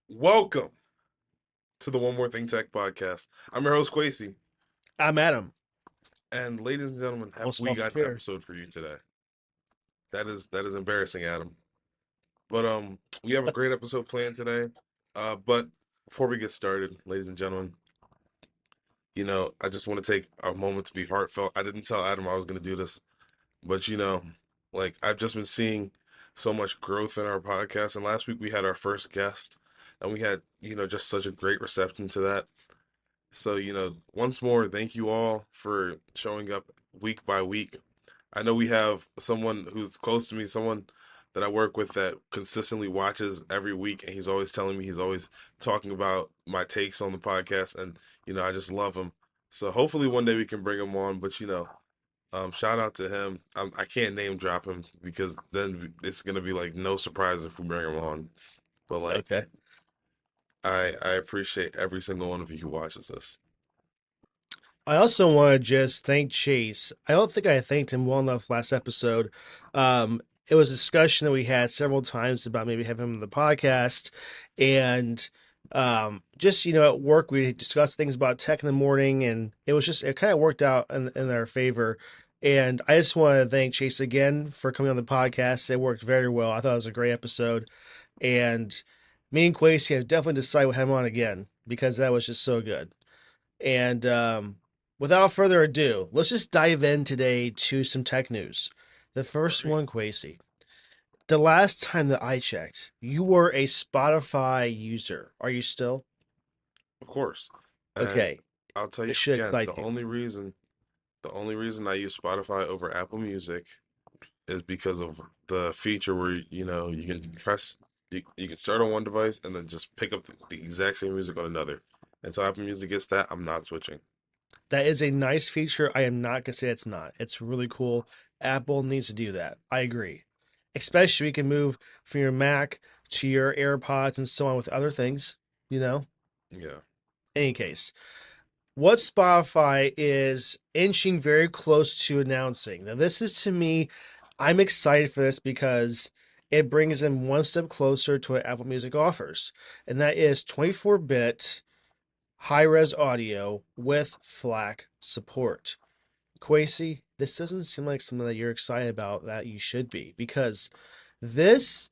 Welcome to the One More Thing Tech podcast. I'm your host, Quasi. I'm Adam. And ladies and gentlemen, have Almost fell we off the got an chair. episode for you today? That is embarrassing, Adam. But we have a great episode planned today. But before we get started, ladies and gentlemen, I just want to take a moment to be heartfelt. I didn't tell Adam I was gonna do this, but like I've just been seeing so much growth in our podcast. And last week we had our first guest, and we had, just such a great reception to that. So, once more, thank you all for showing up week by week. I know we have someone who's close to me, someone that I work with that consistently watches every week, and he's always telling me, he's always talking about my takes on the podcast, and I just love him. So hopefully one day we can bring him on, but shout out to him. I can't name drop him because then it's gonna be like no surprise if we bring him on. But like, Okay. I appreciate every single one of you who watches this. I also want to just thank Chase. I don't think I thanked him well enough last episode. It was a discussion that we had several times about maybe having him on the podcast. And just, at work, we discussed things about tech in the morning, and it kind of worked out in our favor. And I just want to thank Chase again for coming on the podcast. It worked very well. I thought it was a great episode. And me and Quasi have definitely decided we'll have him on again because that was just so good. And without further ado, let's just dive in today to some tech news. The All first right. one, Quasi. The last time that I checked, you were a Spotify user. Are you still? Of course. And Okay, I'll tell this you should again, excite you. the only reason I use Spotify over Apple Music is because of the feature where, you can press, you can start on one device and then just pick up the exact same music on another. Until Apple Music gets that, I'm not switching. That is a nice feature. I am not gonna say it's not. It's really cool. Apple needs to do that. I agree. Especially you can move from your Mac to your AirPods and so on with other things, you know? Yeah. Any case. What Spotify is inching very close to announcing. Now, this is to me, I'm excited for this because it brings them one step closer to what Apple Music offers, and that is 24-bit high res audio with FLAC support. Quasi, this doesn't seem like something that you're excited about that you should be because this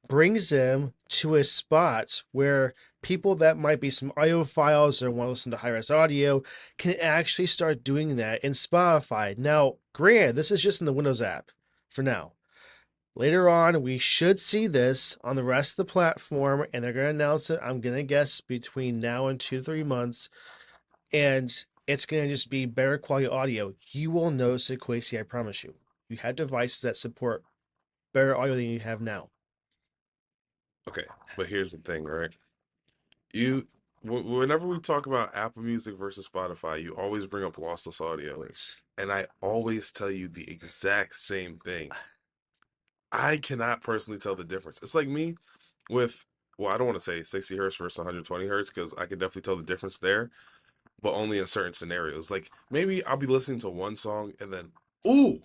brings them to a spot where people that might be some audiophiles or want to listen to high res audio can actually start doing that in Spotify. Now, granted, this is just in the Windows app for now. Later on, we should see this on the rest of the platform, and they're going to announce it, I'm going to guess, between now and 2 to 3 months. And it's going to just be better quality audio. You will notice it, Quasi, I promise you. You have devices that support better audio than you have now. Okay. But here's the thing, right? You, whenever we talk about Apple Music versus Spotify, you always bring up lossless audio. Always. And I always tell you the exact same thing. I cannot personally tell the difference. It's like me with, well, I don't want to say 60 hertz versus 120 hertz because I can definitely tell the difference there, but only in certain scenarios. Like maybe I'll be listening to one song and then, ooh,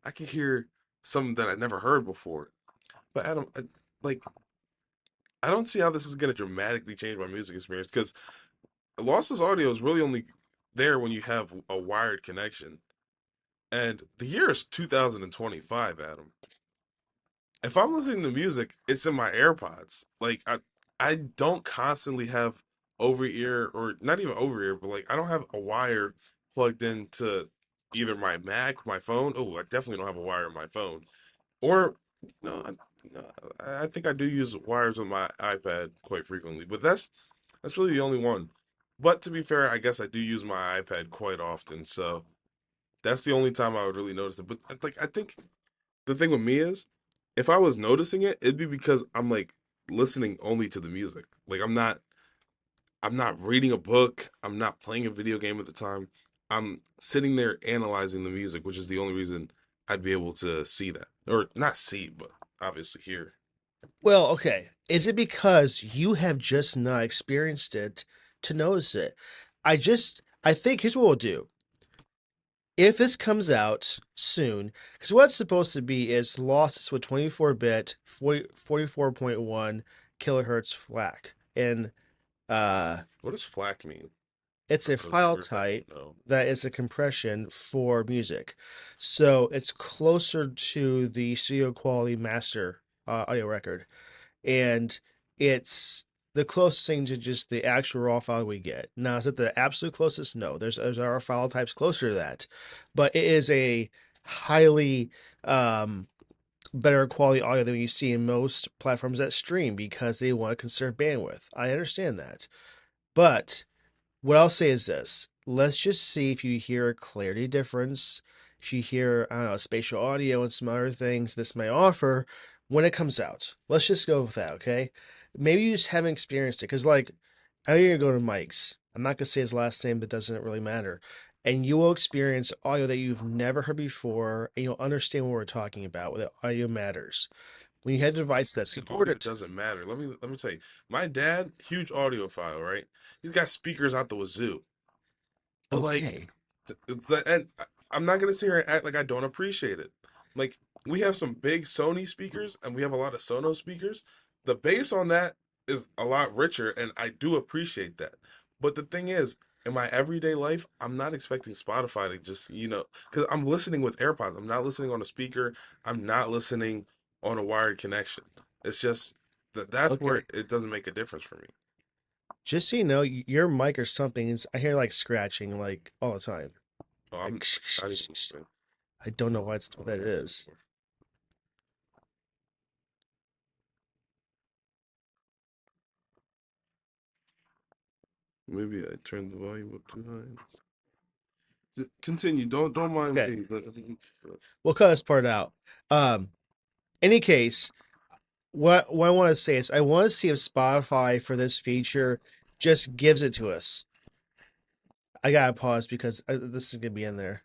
I can hear something that I never heard before. But Adam, like, I don't see how this is going to dramatically change my music experience because lossless audio is really only there when you have a wired connection. And the year is 2025, Adam. If I'm listening to music, it's in my AirPods. Like I don't constantly have over ear or not even over ear, but like I don't have a wire plugged into either my Mac, my phone. Oh, I definitely don't have a wire in my phone. Or I think I do use wires on my iPad quite frequently, but that's really the only one. But to be fair, I guess I do use my iPad quite often, so that's the only time I would really notice it. But like I think the thing with me is, if I was noticing it, it'd be because I'm like listening only to the music. Like I'm not reading a book, I'm not playing a video game at the time. I'm sitting there analyzing the music, which is the only reason I'd be able to see that. Or not see, but obviously hear. Well, okay. Is it because you have just not experienced it to notice it? I think here's what we'll do. If this comes out soon, because what it's supposed to be is lossless with 24-bit, 44.1 kilohertz FLAC, and uh, What does FLAC mean? it's For a those file viewers that type don't know. that is a compression for music. So it's closer to the studio quality master audio record. And it's the closest thing to just the actual raw file we get. Now, is it the absolute closest? No, there's our file types closer to that, but it is a highly um, better quality audio than you see in most platforms that stream because they want to conserve bandwidth. I understand that, but what I'll say is this: let's just see if you hear a clarity difference. If you hear, I don't know, spatial audio and some other things this may offer when it comes out. Let's just go with that, okay? Maybe you just haven't experienced it. Because, like, I know you're going to go to Mike's. I'm not going to say his last name, but doesn't really matter. And you will experience audio that you've never heard before, and you'll understand what we're talking about, what audio matters. When you have a device that The support audio it, doesn't matter. Let me tell you. My dad, huge audiophile, right? He's got speakers out the wazoo. But like, okay, and I'm not gonna sit here and act like I don't appreciate it. Like, we have some big Sony speakers and we have a lot of Sonos speakers. The bass on that is a lot richer, and I do appreciate that. But the thing is, in my everyday life, I'm not expecting Spotify to just, because I'm listening with AirPods. I'm not listening on a speaker. I'm not listening on a wired connection. It's just that's where okay. it doesn't make a difference for me. Just so you know, your mic or something is, I hear like scratching like all the time. Oh, Like, I'm not even moving. I don't know what Oh, that there it is. is. Maybe I turned the volume up too high. Continue. Don't mind Okay, me. we'll cut this part out. Um, any case, what I want to say is I want to see if Spotify for this feature just gives it to us. I gotta pause because this is gonna be in there.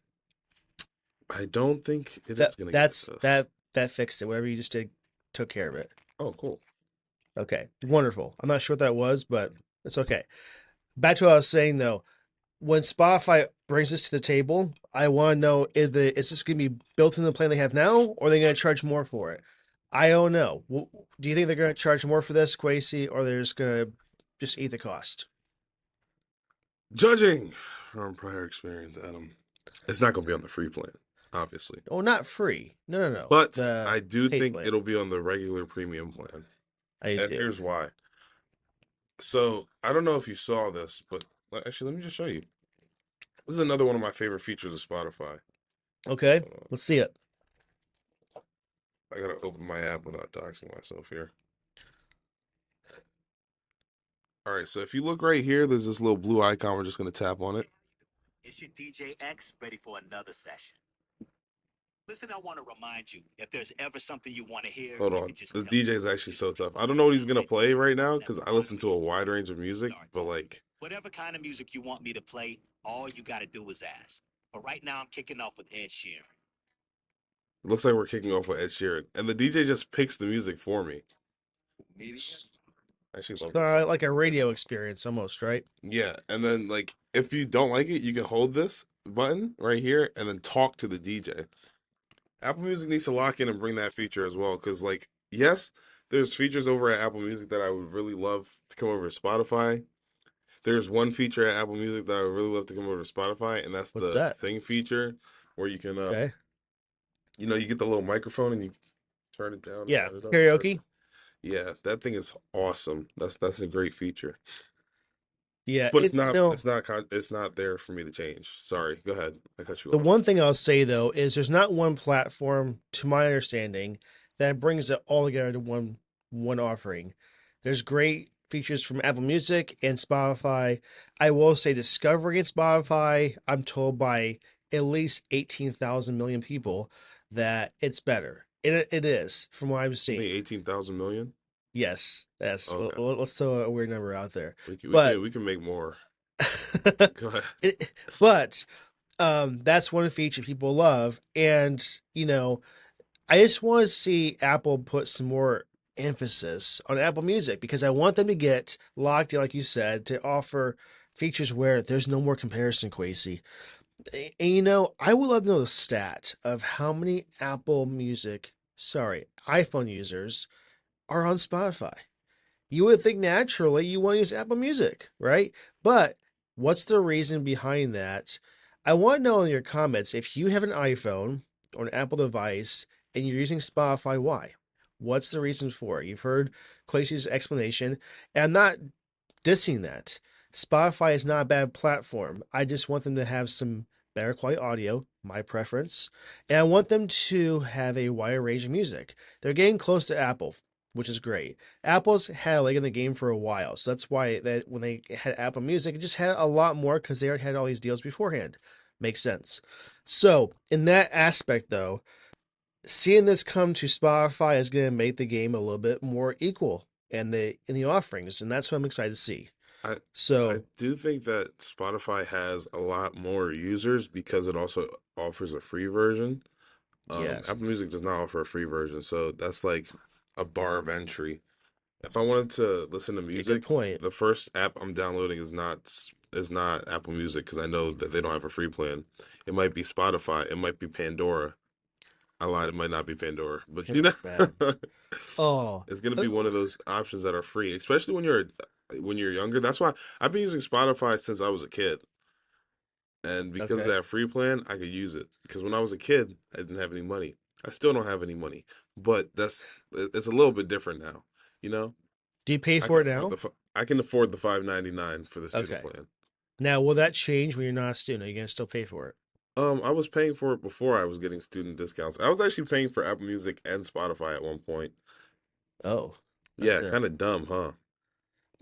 I don't think it That is gonna give it that's to us. that that fixed it. Whatever you just did took care of it. Oh, cool. Okay, wonderful. I'm not sure what that was, but it's okay. Back to what I was saying though. When Spotify brings this to the table, I want to know is this going to be built in the plan they have now, or are they going to charge more for it? I don't know. Do you think they're going to charge more for this, Quasi, or they're just going to just eat the cost? Judging from prior experience, Adam, it's not gonna be on the free plan, obviously. Oh, not free. No, no, no. But The I do paid think plan. it'll be on the regular premium plan. I And do. here's why. So I don't know if you saw this, but actually, let me just show you. This is another one of my favorite features of Spotify. Okay, Hold on. let's see it. I gotta open my app without doxing myself here. All right, so if you look right here, there's this little blue icon. We're just gonna tap on it. Is your DJ X ready for another session? Listen, I want to remind you, if there's ever something you want to hear, Hold you can on. just The tell me. DJ is actually Just so push tough. the I don't know what he's button gonna and play right now everything at because the I bottom listen of to your a wide phone range of music, but starts. like Whatever kind of music you want me to play, all you got to do is ask. But right now, I'm kicking off with Ed Sheeran. it looks like we're kicking off with Ed Sheeran, and the DJ just picks the music for me. I actually love that. Like a radio experience almost, right? Yeah, and then like if you don't like it, you can hold this button right here and then talk to the DJ. Apple Music needs to lock in and bring that feature as well, because like yes, there's features over at Apple Music that I would really love to come over to Spotify. There's one feature at Apple Music that I would really love to come over to Spotify, and that's What's the that? sing feature where you can Okay. you get the little microphone and you turn it down and Yeah. turn it up. Karaoke. Yeah, that thing is awesome. That's a great feature. Yeah. But It. You know, it's not there for me to change. Sorry. Go ahead. I cut you the off. one thing I'll say though is there's not one platform, to my understanding, that brings it all together to one offering. There's great features from Apple Music and Spotify. I will say discovering in Spotify, I'm told by at least 18,000 million people that it's better. It is, from what I've Only seen. 18,000 million? Yes, yes. Okay. Let's throw a weird number out there. We But can make more. Go ahead. it, but that's one feature people love. And, I just want to see Apple put some more emphasis on Apple Music because I want them to get locked in, like you said, to offer features where there's no more comparison, Quasi. And I would love to know the stat of how many Apple Music, sorry, iPhone users are on Spotify. You would think naturally you want to use Apple Music, right? But what's the reason behind that? I want to know in your comments if you have an iPhone or an Apple device and you're using Spotify, why? What's the reason for it? You've heard Quasey's explanation, and I'm not dissing that. Spotify is not a bad platform. I just want them to have some better quality audio, my preference, and I want them to have a wider range of music. They're getting close to Apple, which is great. Apple's had a leg in the game for a while, so that's why that when they had Apple Music, it just had a lot more because they already had all these deals beforehand. Makes sense. So in that aspect, though, seeing this come to Spotify is going to make the game a little bit more equal in the offerings, and that's what I'm excited to see. I I So do think that Spotify has a lot more users because it also offers a free version. yes, Apple Music does not offer a free version, so that's like a bar of entry. If I wanted to listen to a good music, point. the first app I'm downloading is not Apple Music because I know that they don't have a free plan. It might be Spotify, it might be Pandora. I lied, it might not be Pandora, but Pandora's bad. Oh, it's gonna be one of oh, those options that are free, especially when you're younger. That's why I've been using Spotify since I was a kid. And because of okay. that free plan, I could use it. Because when I was a kid, I didn't have any money. I still don't have any money, but it's a little bit different now. You know, Do you pay I for can it afford now? the 5.99 for the student Okay. plan. Now, will that change when you're not a student? Are you gonna still pay for it? I was paying for it before I was getting student discounts. I was actually paying for Apple Music and Spotify at one point. Oh, that's Yeah, good. kind of dumb, huh?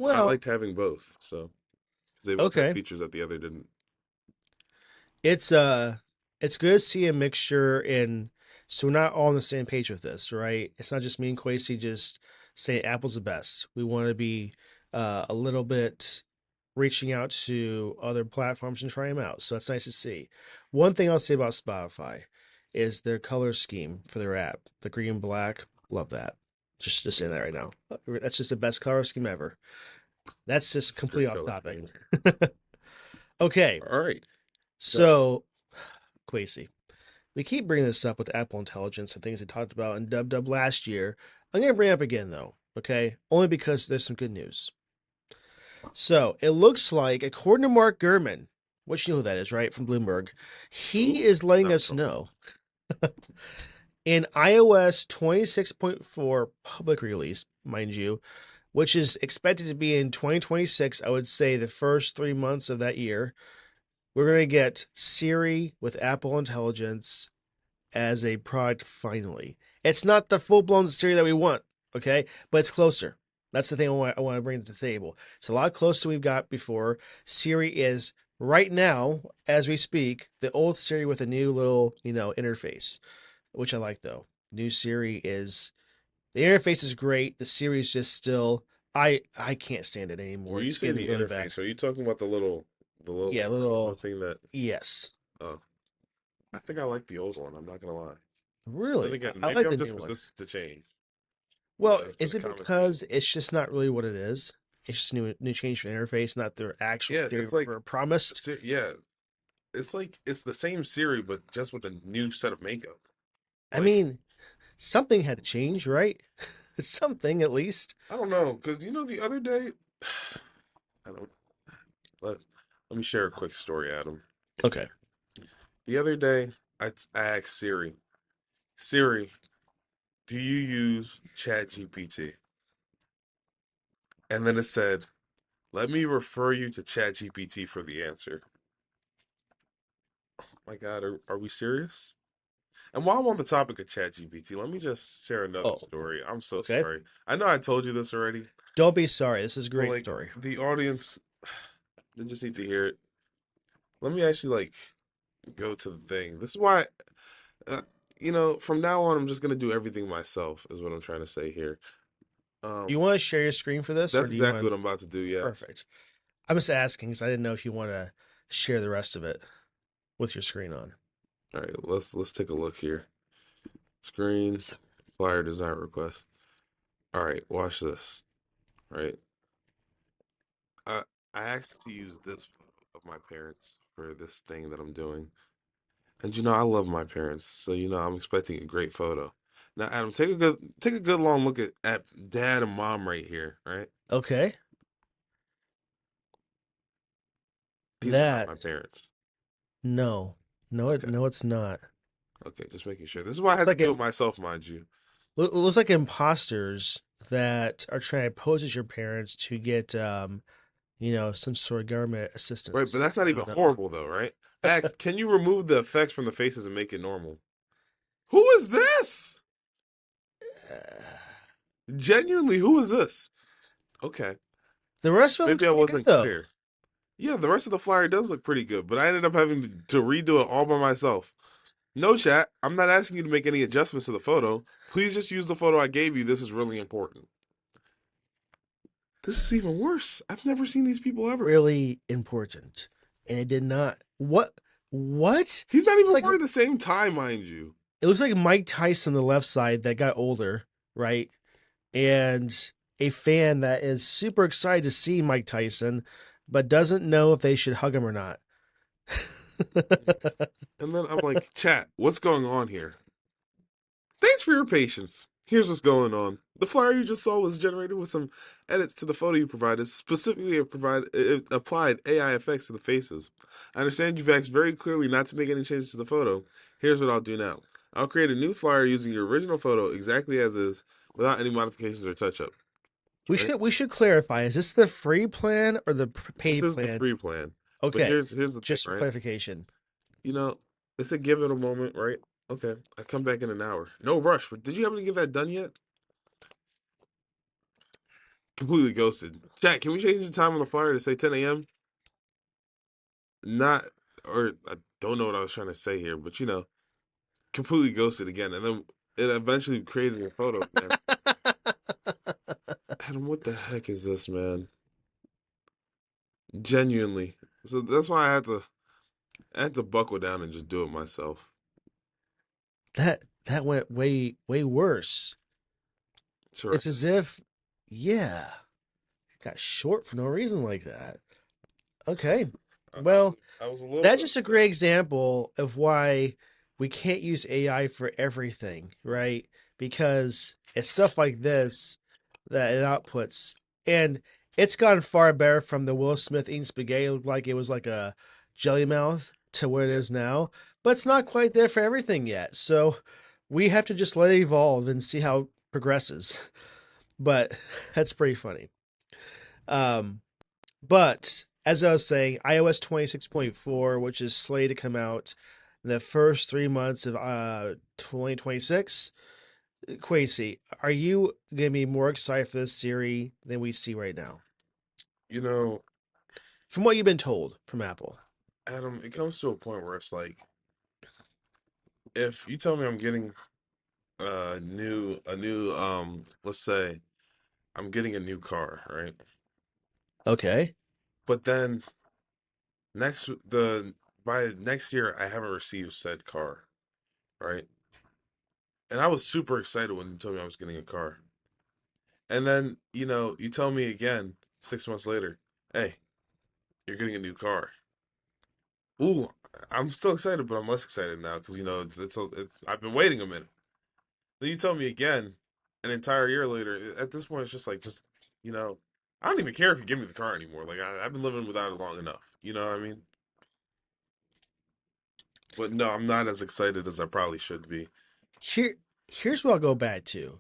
But I Well, liked having both, so because they both had okay. features that the other didn't. It's uh it's good to see a mixture in so we're not all on the same page with this, right? It's not just me and Quasi just saying Apple's the best. We want to be a little bit reaching out to other platforms and try them out. So that's nice to see. One thing I'll say about Spotify is their color scheme for their app. The green and black, love that. Just saying that right now. That's just the best color scheme ever. That's just It's a good complete off color topic. scheme. Okay, All right, so so Quasi, we keep bringing this up with Apple Intelligence and things they talked about in Dub Dub last year. I'm going to bring it up again, though, okay? Only because there's some good news. So it looks like, according to Mark Gurman, which you know who that is, right? From Bloomberg, he ooh, is letting now we're us talking. know in iOS 26.4 public release, mind you, which is expected to be in 2026, I would say the first 3 months of that year, we're going to get Siri with Apple Intelligence as a product finally. It's not the full blown Siri that we want, okay? But it's closer. That's the thing I want to bring to the table. It's a lot closer than we've got before. Siri is right now, as we speak, the old Siri with a new little, interface, which I like though. New Siri is the interface is great. The Siri is just still I can't stand it anymore. When you It's say getting the really bad. interface, are you talking about the little Yeah, icon little thing that? yes. Oh, I think I like the old one. I'm not gonna lie. Then Really. I, again, I maybe like I'm the just new one. resistant to change. Well, That's been is a it common theme. because it's just not really what it is? It's just new change for the interface, not their actual Yeah, theory it's like, were promised. Yeah, it's like it's the same Siri, but just with a new set of makeup. I Like, mean, something had to change, right? Something at least. I don't know, because the other day, I don't let let me share a quick story, Adam. Okay. The other day, I asked Siri, Siri, do you use ChatGPT? And then it said, let me refer you to ChatGPT for the answer. My God, are we serious? And while I'm on the topic of ChatGPT, let me just share another Oh, story. I'm so okay. sorry. I know I told you this already, Don't be sorry. This is a but great like story. the audience, they just need to hear it. Let me actually go to the thing. This is why, uh, from now on, I'm just gonna do everything myself. Is what I'm trying to say here. Do you Um, want to share your screen for this, or that's do you exactly want? what I'm about to do. Yeah. Perfect. I'm just asking because I didn't know if you want to share the rest of it with your screen on. All right. Let's take a look here. Screen flyer design request. All right. Watch this. All right. I I asked to use this photo of my parents for this thing that I'm doing. And I love my parents, so I'm expecting a great photo. Now, Adam, take a good long look at dad and mom right here. Right, Okay. these are not That my parents. no. No Okay, no it's not. okay, just making sure. This is why I It's had to like do it it myself, mind you. looks like imposters that are trying to pose as your parents to get some sort of government Right, assistance. but that's not I even don't know. horrible though, right? Ask, can you remove the effects from the faces and make it normal? Who is this? Genuinely, who is this? Okay, The rest of it looks maybe I pretty good wasn't though. clear. Yeah, the rest of the flyer does look pretty good, but I ended up having to redo it all by myself. No, chat, I'm not asking you to make any adjustments to the photo. Please just use the photo I gave you. This is really important. This is even worse. I've never seen these people ever. Really important. And it did not. What? He's not It's even like wearing the same tie, mind you. it looks like Mike Tyson on the left side that got older, right? And a fan that is super excited to see Mike Tyson, but doesn't know if they should hug him or not. And then I'm like, chat, what's going on here? Thanks for your patience. Here's what's going on. The flyer you just saw was generated with some edits to the photo you provided. Specifically, it applied AI effects to the faces. I understand you've asked very clearly not to make any changes to the photo. Here's what I'll do now. I'll create a new flyer using your original photo exactly as is, without any modifications or touch up. we Right? should we should clarify: is this the free plan or the This paid is the plan? free plan. But Okay, here's the thing, just for right? clarification. You know, it's a give it a moment, right? Okay, I come back in an hour. No rush. But did you happen to get that done yet? Completely ghosted. Chat, can we change the time on the flyer to say 10 a.m.? Not, or I don't know what I was trying to say here, but completely ghosted again. And then it eventually created a photo again. Adam, what the heck is this, man? Genuinely. So that's why I had to buckle down and just do it myself. That went way worse. It's It's as horrendous. if, yeah, it got short for no reason like that. Okay, I was well, I was a little that's bit just a upset. great example of why we can't use AI for everything, right? Because it's stuff like this that it outputs. And it's gotten far better from the Will Smith eating spaghetti looked like it was like a jelly mouth to where it Yeah. is now. But it's not quite there for everything yet. So we have to just let it evolve and see how it progresses. But that's pretty funny. Um, but as I was saying, iOS 26.4, which is slated to come out in the first 3 months of 2026. Quasi, are you going to be more excited for this Siri than we see right now? You know, From what you've been told from Apple. Adam, it comes to a point where it's like, if you tell me I'm getting a new let's say I'm getting a new car, right? Okay. But then the by next year I haven't received said car, right? And I was super excited when you told me I was getting a car. And then, you tell me again 6 months later, hey, you're getting a new car. Ooh, I'm still excited, but I'm less excited now because I've been waiting a minute. Then you tell me again an entire year later. At this point, it's just like, you know, I don't even care if you give me the car anymore. Like I've been living without it long enough. You know what I mean? But no, I'm not as excited as I probably should be. Here, here's what I'll go back to.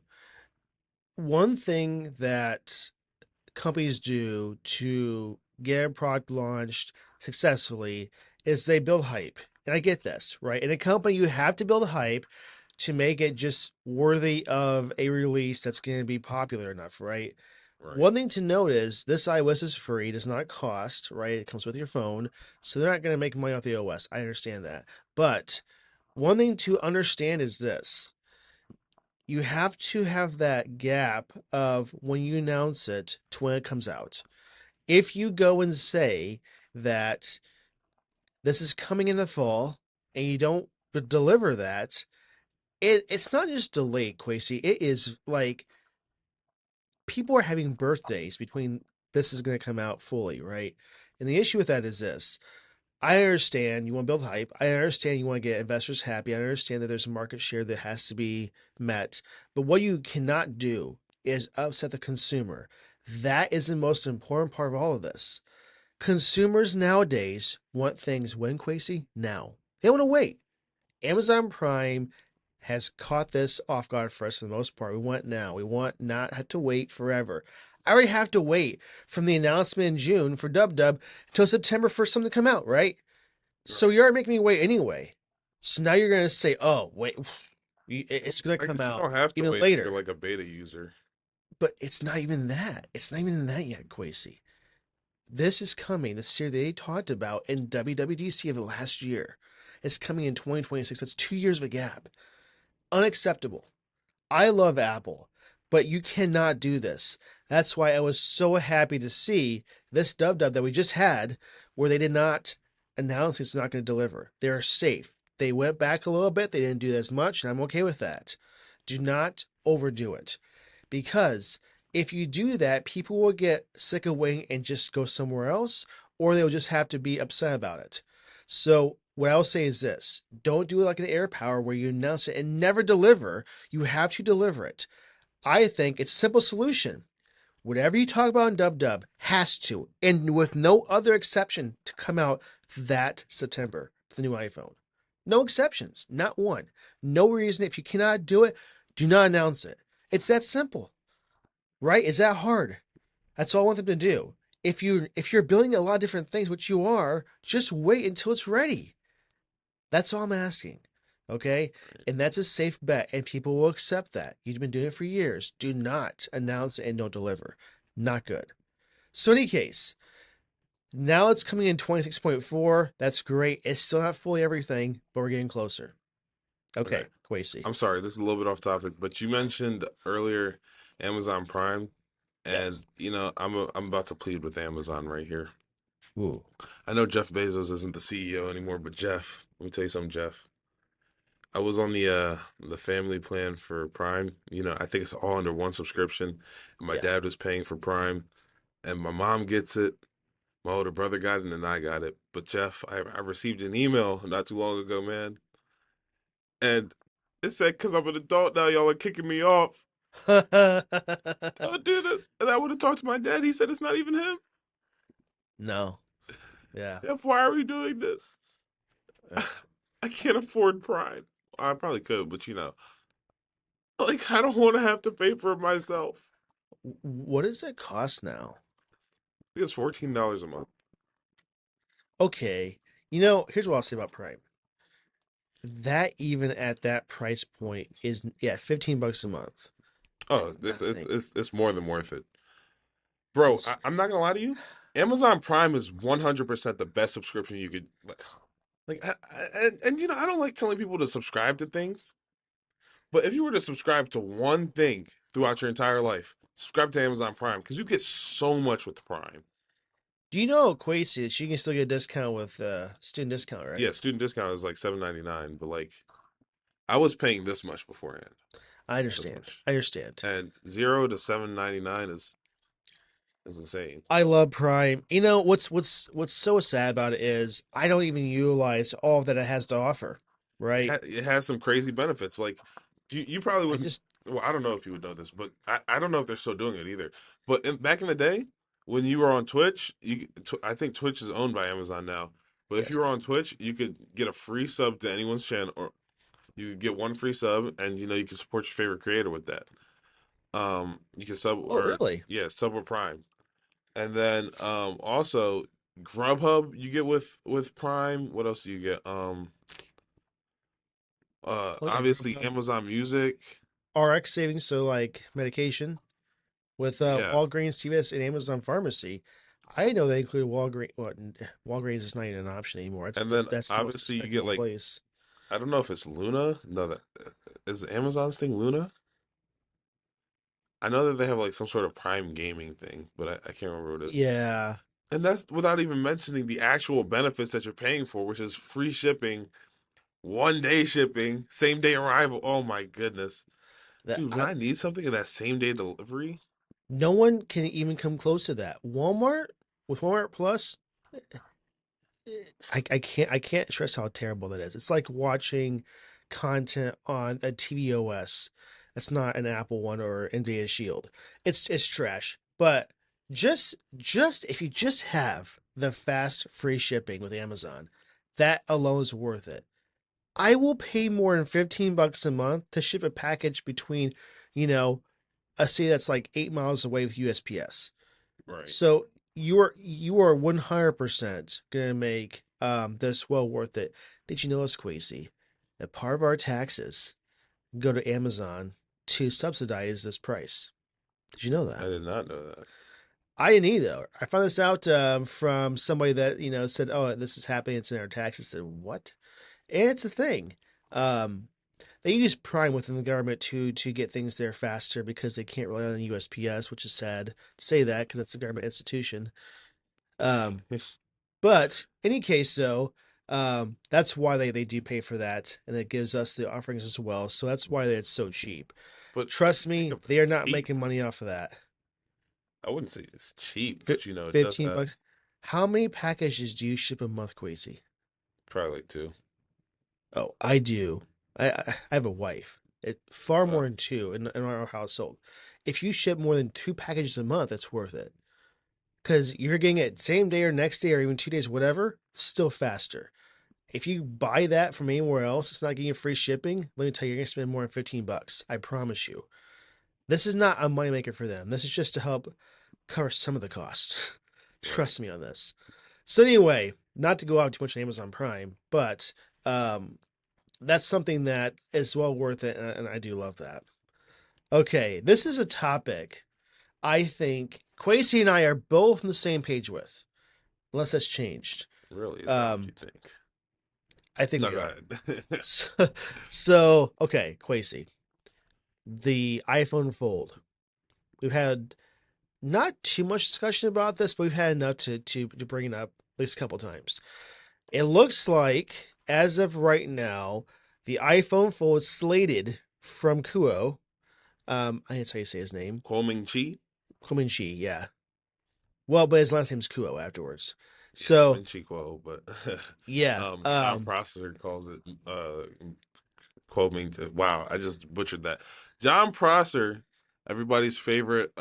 One thing that companies do to get a product launched successfully is they build hype. And I get this, right? In a company, you have to build hype to make it just worthy of a release that's going to be popular enough, right? Right. One thing to note is this iOS is free, does not cost, right? It comes with your phone. So they're not going to make money off the OS. I understand that. But one thing to understand is this: you have to have that gap of when you announce it to when it comes out. If you go and say that this is coming in the fall and you don't deliver that, it's not just delayed, Quasi. It is like people are having birthdays between this is going to come out fully, right? And the issue with that is this: I understand you want to build hype. I understand you want to get investors happy. I understand that there's a market share that has to be met. But what you cannot do is upset the consumer. That is the most important part of all of this. Consumers nowadays want things when, Quasey? Now. They want to wait. Amazon Prime has caught this off guard for us for the most part. We want now. We want not have to wait forever. I already have to wait from the announcement in June for Dub Dub until September for something to come out, right? So Right. you already making me wait anyway. So now you're gonna say, "Oh, wait, it's gonna I come guess you out don't have to even wait if you're later." like a beta user. But it's not even that. It's not even that yet, Quasi. This is coming. The series they talked about in WWDC of the last year. It's coming in 2026. That's 2 years of a gap. Unacceptable. I love Apple, but you cannot do this. That's why I was so happy to see this dub dub that we just had, where they did not announce it's not going to deliver. They're safe. They went back a little bit. They didn't do as much, and I'm okay with that. Do not overdo it, because if you do that, people will get sick of waiting and just go somewhere else, or they'll just have to be upset about it. So what I'll say is this: don't do it like an AirPower where you announce it and never deliver. You have to deliver it. I think it's a simple solution. Whatever you talk about in Dub Dub has to, and with no other exception, to come out that September, the new iPhone. No exceptions, not one. No reason. If you cannot do it, do not announce it. It's that simple, right? Is that hard? That's all I want them to do. If you're building a lot of different things, which you are, just wait until it's ready. That's all I'm asking. Okay? And that's a safe bet, and people will accept that. You've been doing it for years. Do not announce and don't deliver. Not good. So, in any case, now it's coming in 26.4. That's great. It's still not fully everything, but we're getting closer. Okay. Okay, Quasi. I'm sorry, this is a little bit off topic, but you mentioned earlier Amazon Prime, Yes. and I'm about to plead with Amazon right here. Ooh. I know Jeff Bezos isn't the CEO anymore, but Jeff, let me tell you something, Jeff. I was on the family plan for Prime. I think it's all under one subscription. And my Yeah. dad was paying for Prime, and my mom gets it. My older brother got it, and I got it. But Jeff, I received an email not too long ago, man, and it said, "Cause I'm an adult now, y'all are kicking me off. Don't do this." And I would have talked to my dad. He said it's not even him. No. Yeah. Jeff, why are we doing this? Uh, I can't afford Prime. I probably could, but like I don't want to have to pay for it myself. what does it cost now? I think it's $14 a month. Okay. Here's what I'll say about Prime. That even at that price point is, yeah, $15 a month. Oh, Nothing. it's more than worth it, bro. It's I'm not gonna lie to you. Amazon Prime is 100% the best subscription you could like. And I don't like telling people to subscribe to things, but if you were to subscribe to one thing throughout your entire life, subscribe to Amazon Prime because you get so much with Prime. Do you know, Quasi, that you can still get a discount with student discount, right? Yeah, student discount is like 7.99, but like I was paying this much beforehand, I this understand. much, I understand. and 0 to 7.99 is insane. I love Prime. What's so sad about it is I don't even utilize all that it has to offer, right? It has some crazy benefits. Like you probably I wouldn't. just Well, I don't know if you would know this, but I don't know if they're still doing it either. But back in the day, when you were on Twitch, I think Twitch is owned by Amazon now. But if yes. you were on Twitch, you could get a free sub to anyone's channel, or you could get one free sub, and you can support your favorite creator with that. You can sub Oh, or really? yeah, sub with Prime, and then also Grubhub you get with Prime. What else do you get? Oh yeah, Obviously Grubhub. Amazon Music. RX savings, so like medication with Yeah, Walgreens, CVS, and Amazon Pharmacy. I didn't know they included Walgreens. Well, Walgreens is not even an option anymore. and then That's the most obviously you get despicable like place. I don't know if it's Luna. No, that is Amazon's thing. Luna. I know that they have like some sort of Prime gaming thing, but I can't remember what it is. Yeah, And that's without even mentioning the actual benefits that you're paying for, which is free shipping, 1 day shipping, same day arrival. Oh my goodness, that dude! When I need something in that same day delivery, no one can even come close to that. Walmart with Walmart Plus, I can't stress how terrible that is. It's like watching content on a tvOS that's not an Apple one or NVIDIA Shield. It's trash. But just if you just have the fast free shipping with Amazon, that alone is worth it. I will pay more than $15 a month to ship a package between, you know, a city that's like 8 miles away with USPS. Right. So you are 100% gonna make this well worth it. Did you know, it's Quasi, that part of our taxes go to Amazon to subsidize this price? Did you know I that? did not know that. I didn't either. I found this out from somebody that said, "Oh, this is happening. It's in our taxes." I said, "What?" And it's a thing. Um, they use Prime within the government to get things there faster because they can't rely on USPS, which is sad to say that because that's a government institution. Um, but any case, though, that's why they do pay for that, and it gives us the offerings as well. So that's why it's so cheap. But Trust think me, of they are not cheap. making money off of that. I wouldn't say it's cheap, but it does 15 have bucks. How many packages do you ship a month, Quasi? probably like two. Oh, I do. I have a wife. It far more Uh, than two in our household. If you ship more than two packages a month, it's worth it because you're getting it same day or next day or even 2 days, whatever. Still faster. If you buy that from anywhere else, it's not getting you free shipping. Let me tell you, you're gonna spend more than $15. I promise you. This is not a moneymaker for them. This is just to help cover some of the cost. right. Trust me on this. So anyway, not to go out too much on Amazon Prime, but that's something that is well worth it, and I do love that. Okay, this is a topic I think Quasi and I are both on the same page with, unless that's changed. Really, is that what you Um, think? I think No, we go are. ahead. So, so okay, Quasi, the iPhone Fold. We've had not too much discussion about this, but we've had enough to bring it up at least a couple times. It looks like, as of right now, the iPhone Fold is slated from Kuo. I didn't how you say his name. Kwoming Chi? Kominchi, yeah. Well, but his last name's Kuo afterwards. Yeah, So Minchi Kuo, but yeah, John Prosser calls it Kwoming. Wow, I just butchered that. John Prosser, everybody's favorite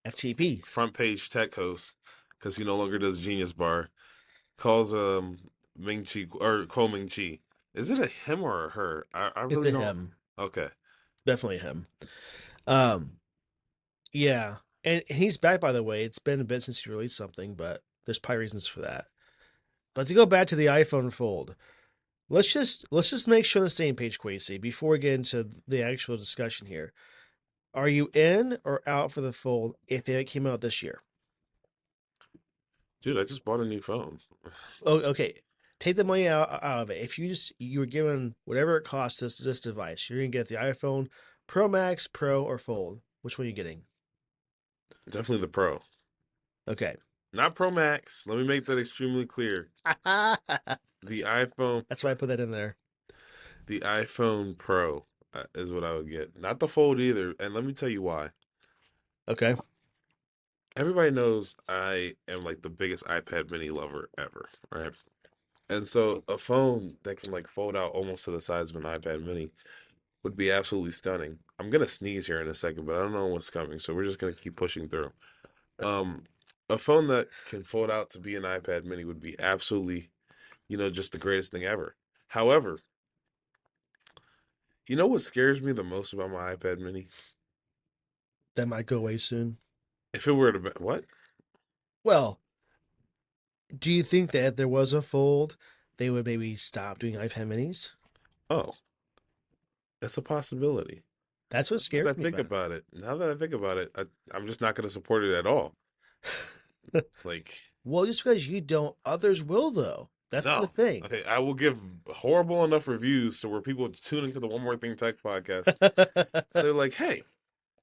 FTP. front page tech host, because he no longer does Genius Bar, calls Ming Chi or Kwoming Chi. Is it a him or a her? I It's really a don't. him, Okay. definitely him. Um, yeah, and he's back, by the way. It's been a bit since he released something, but there's probably reasons for that. But to go back to the iPhone Fold, let's just make sure on the same page, Quasi, before we get into the actual discussion here. Are you in or out for the Fold if it came out this year? Dude, I just bought a new phone. Oh, okay. Take the money out of it. If you were given whatever it costs this device, you're gonna get the iPhone Pro Max, Pro, or Fold. Which one are you getting? Definitely the Pro. Okay. Not Pro Max. Let me make that extremely clear. That's The iPhone, why I put that in there. the iPhone Pro is what I would get. Not the Fold either. And let me tell you why. Okay. Everybody knows I am like the biggest iPad mini lover ever, right? And so a phone that can like fold out almost to the size of an iPad mini would be absolutely stunning. I'm gonna sneeze here in a second, but I don't know what's coming, so we're just gonna keep pushing through. Um, a phone that can fold out to be an iPad mini would be absolutely, just the greatest thing ever. However, you know what scares me the most about my iPad mini? That might go away soon. If it were to be, what? Well, do you think that if there was a Fold, they would maybe stop doing iPad minis? Oh, it's a possibility. That's what Now that I scares me think about about it, I'm just not going to support it at all. it. Like, Well, just because you don't, others will though. That's the no. thing. Okay, I will give horrible enough reviews to where people tune into the One More Thing Tech podcast. They're like, hey,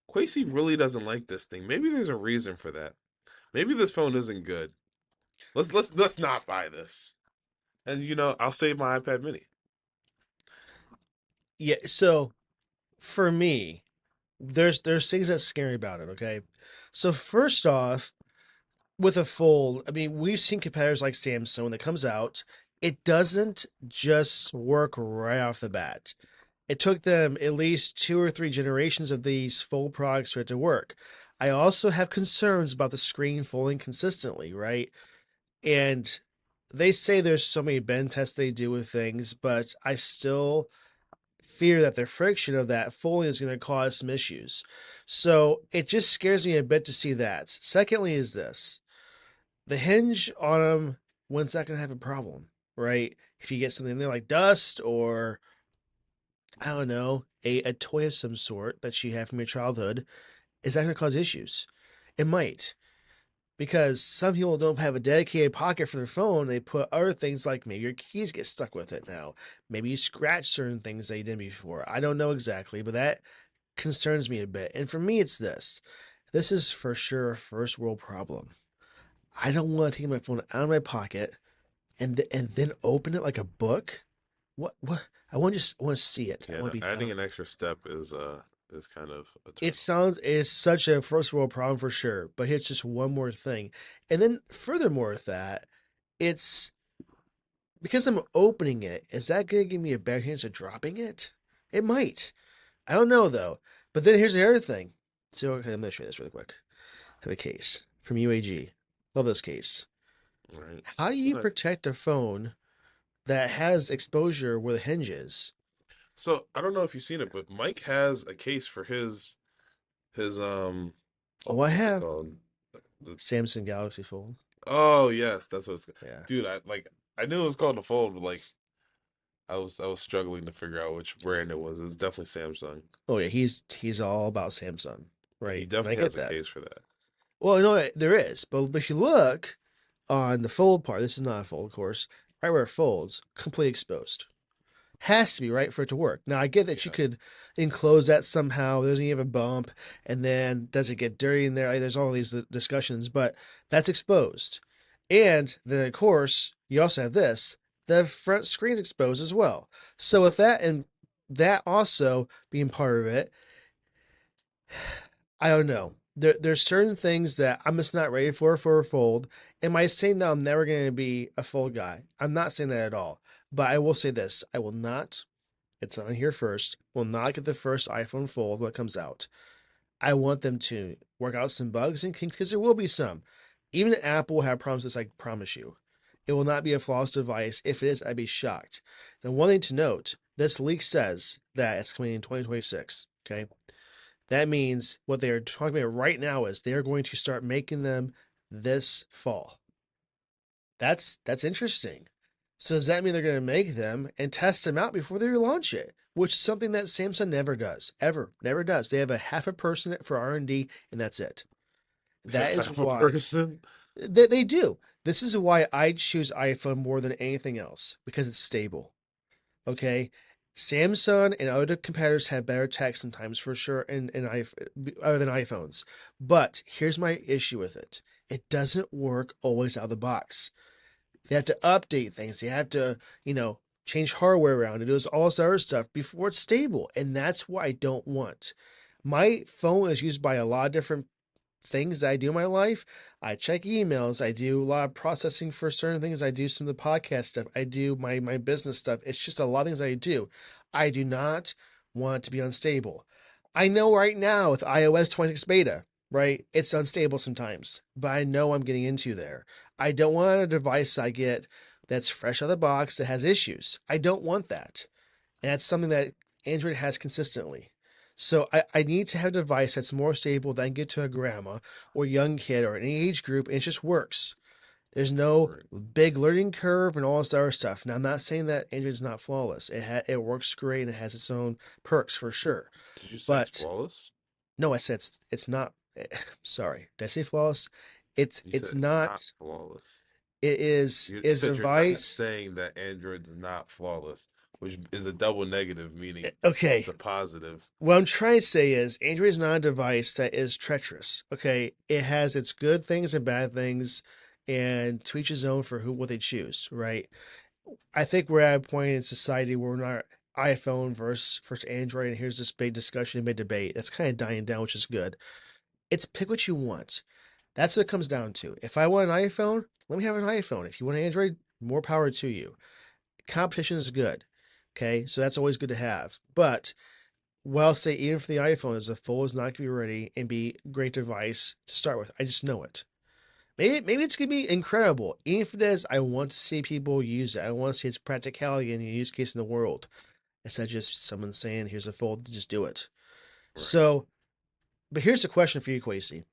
Quasi really doesn't like this thing. Maybe there's a reason for that. Maybe this phone isn't good. Let's not buy this. And I'll save my iPad mini. Yeah, so for me, there's things that scare me about it, okay? So first off, with a fold, I mean, we've seen competitors like Samsung when it comes out, it doesn't just work right off the bat. It took them at least two or three generations of these fold products for it to work. I also have concerns about the screen folding consistently, right? And they say there's so many bend tests they do with things, but I still fear that the friction of that folding is going to cause some issues. So it just scares me a bit to see that. Secondly, is this the hinge on them, when's that going to have a problem, right? If you get something in there like dust or, I don't know, a toy of some sort that you have from your childhood, is that going to cause issues? It might, because some people don't have a dedicated pocket for their phone. They put other things like maybe your keys get stuck with it now. Maybe you scratch certain things that you didn't before. I don't know exactly, but that concerns me a bit. And for me, it's this. This is for sure a first world problem. I don't want to take my phone out of my pocket and then open it like a book. What? I want to see it. I Yeah, want no, to be. I adding don't, an extra step is kind of a it turn off. sounds is such a first world problem for sure. But here's just one more thing, and then furthermore with that, it's because I'm opening it. Is that gonna give me a better chance of dropping it? It might. I don't know though. But then here's the other thing. So okay, I'm gonna show you this really quick. I have a case from UAG. Love this case. Right. How do It's you nice. protect a phone that has exposure where the hinge is? So I don't know if you've seen it, but Mike has a case for his Oh, I what's it have called? The Samsung Galaxy Fold. Oh yes, that's what it's Yeah. dude, I knew it was called the Fold, but like I was struggling to figure out which brand it was. It was definitely Samsung. Oh yeah, he's all about Samsung, Yeah, he right? And I definitely get has a that. case for that. Well, no, there is, but if you look on the fold part, this is not a fold, of course. Right where it folds, completely exposed. Has to be right for it to work. Now I get that you Yeah. could enclose that somehow. There's even a bump, and then does it get dirty in there? Like, there's all these discussions, but that's exposed. And then of course you also have this. The front screen's exposed as well. So with that and that also being part of it, I don't know. There's certain things that I'm just not ready for a fold. Am I saying that I'm never going to be a fold guy? I'm not saying that at all. But I will say this: I will not. It's on here first. Will not get the first iPhone Fold when it comes out. I want them to work out some bugs and kinks because there will be some. Even Apple will have problems. This I promise you. It will not be a flawless device. If it is, I'd be shocked. Now, one thing to note: this leak says that it's coming in 2026. Okay, that means what they are talking about right now is they are going to start making them this fall. That's interesting. So does that mean they're going to make them and test them out before they launch it? Which is something that Samsung never does, ever, never does. They have a half a person for R&D, and that's it. That is Half a why person. they do. This is why I choose iPhone more than anything else because it's stable. Okay. Samsung and other competitors have better tech sometimes for sure other than iPhones. But here's my issue with it. It doesn't work always out of the box. They have to update things. They have to, change hardware around. It does all this other stuff before it's stable. And that's what I don't want. My phone is used by a lot of different things that I do in my life. I check emails. I do a lot of processing for certain things. I do some of the podcast stuff. I do my business stuff. It's just a lot of things I do. I do not want it to be unstable. I know right now with iOS 26 beta, right? It's unstable sometimes, but I know I'm getting into there. I don't want a device I get that's fresh out of the box that has issues. I don't want that. And that's something that Android has consistently. So I need to have a device that's more stable than get to a grandma or young kid or any age group, and it just works. There's no Right. big learning curve and all this other stuff. Now, I'm not saying that Android is not flawless. It works great and it has its own perks for sure. Did you say it's But flawless? no, I said it's not. Sorry, did I say flawless? It's You it's said it's not not. flawless. It is You is a said you're not device. saying that Android is not flawless, which is a double negative, meaning it's Okay, a positive. what I'm trying to say is Android is not a device that is treacherous. Okay, it has its good things and bad things, and to each his own for who what they choose. Right. I think we're at a point in society where we're not iPhone versus Android, and here's this big discussion, big debate. That's kind of dying down, which is good. It's pick what you want. That's what it comes down to. If I want an iPhone, let me have an iPhone. If you want an Android, more power to you. Competition is good. Okay, so that's always good to have. But what I'll say, even for the iPhone, is the Fold is not going to be ready and be a great device to start with. I just know it. Maybe it's gonna be incredible. Even if it is, I want to see people use it. I want to see its practicality and use case in the world. Instead of just someone saying, "Here's a Fold, just do it." Right. So, but here's a question for you, Quasi.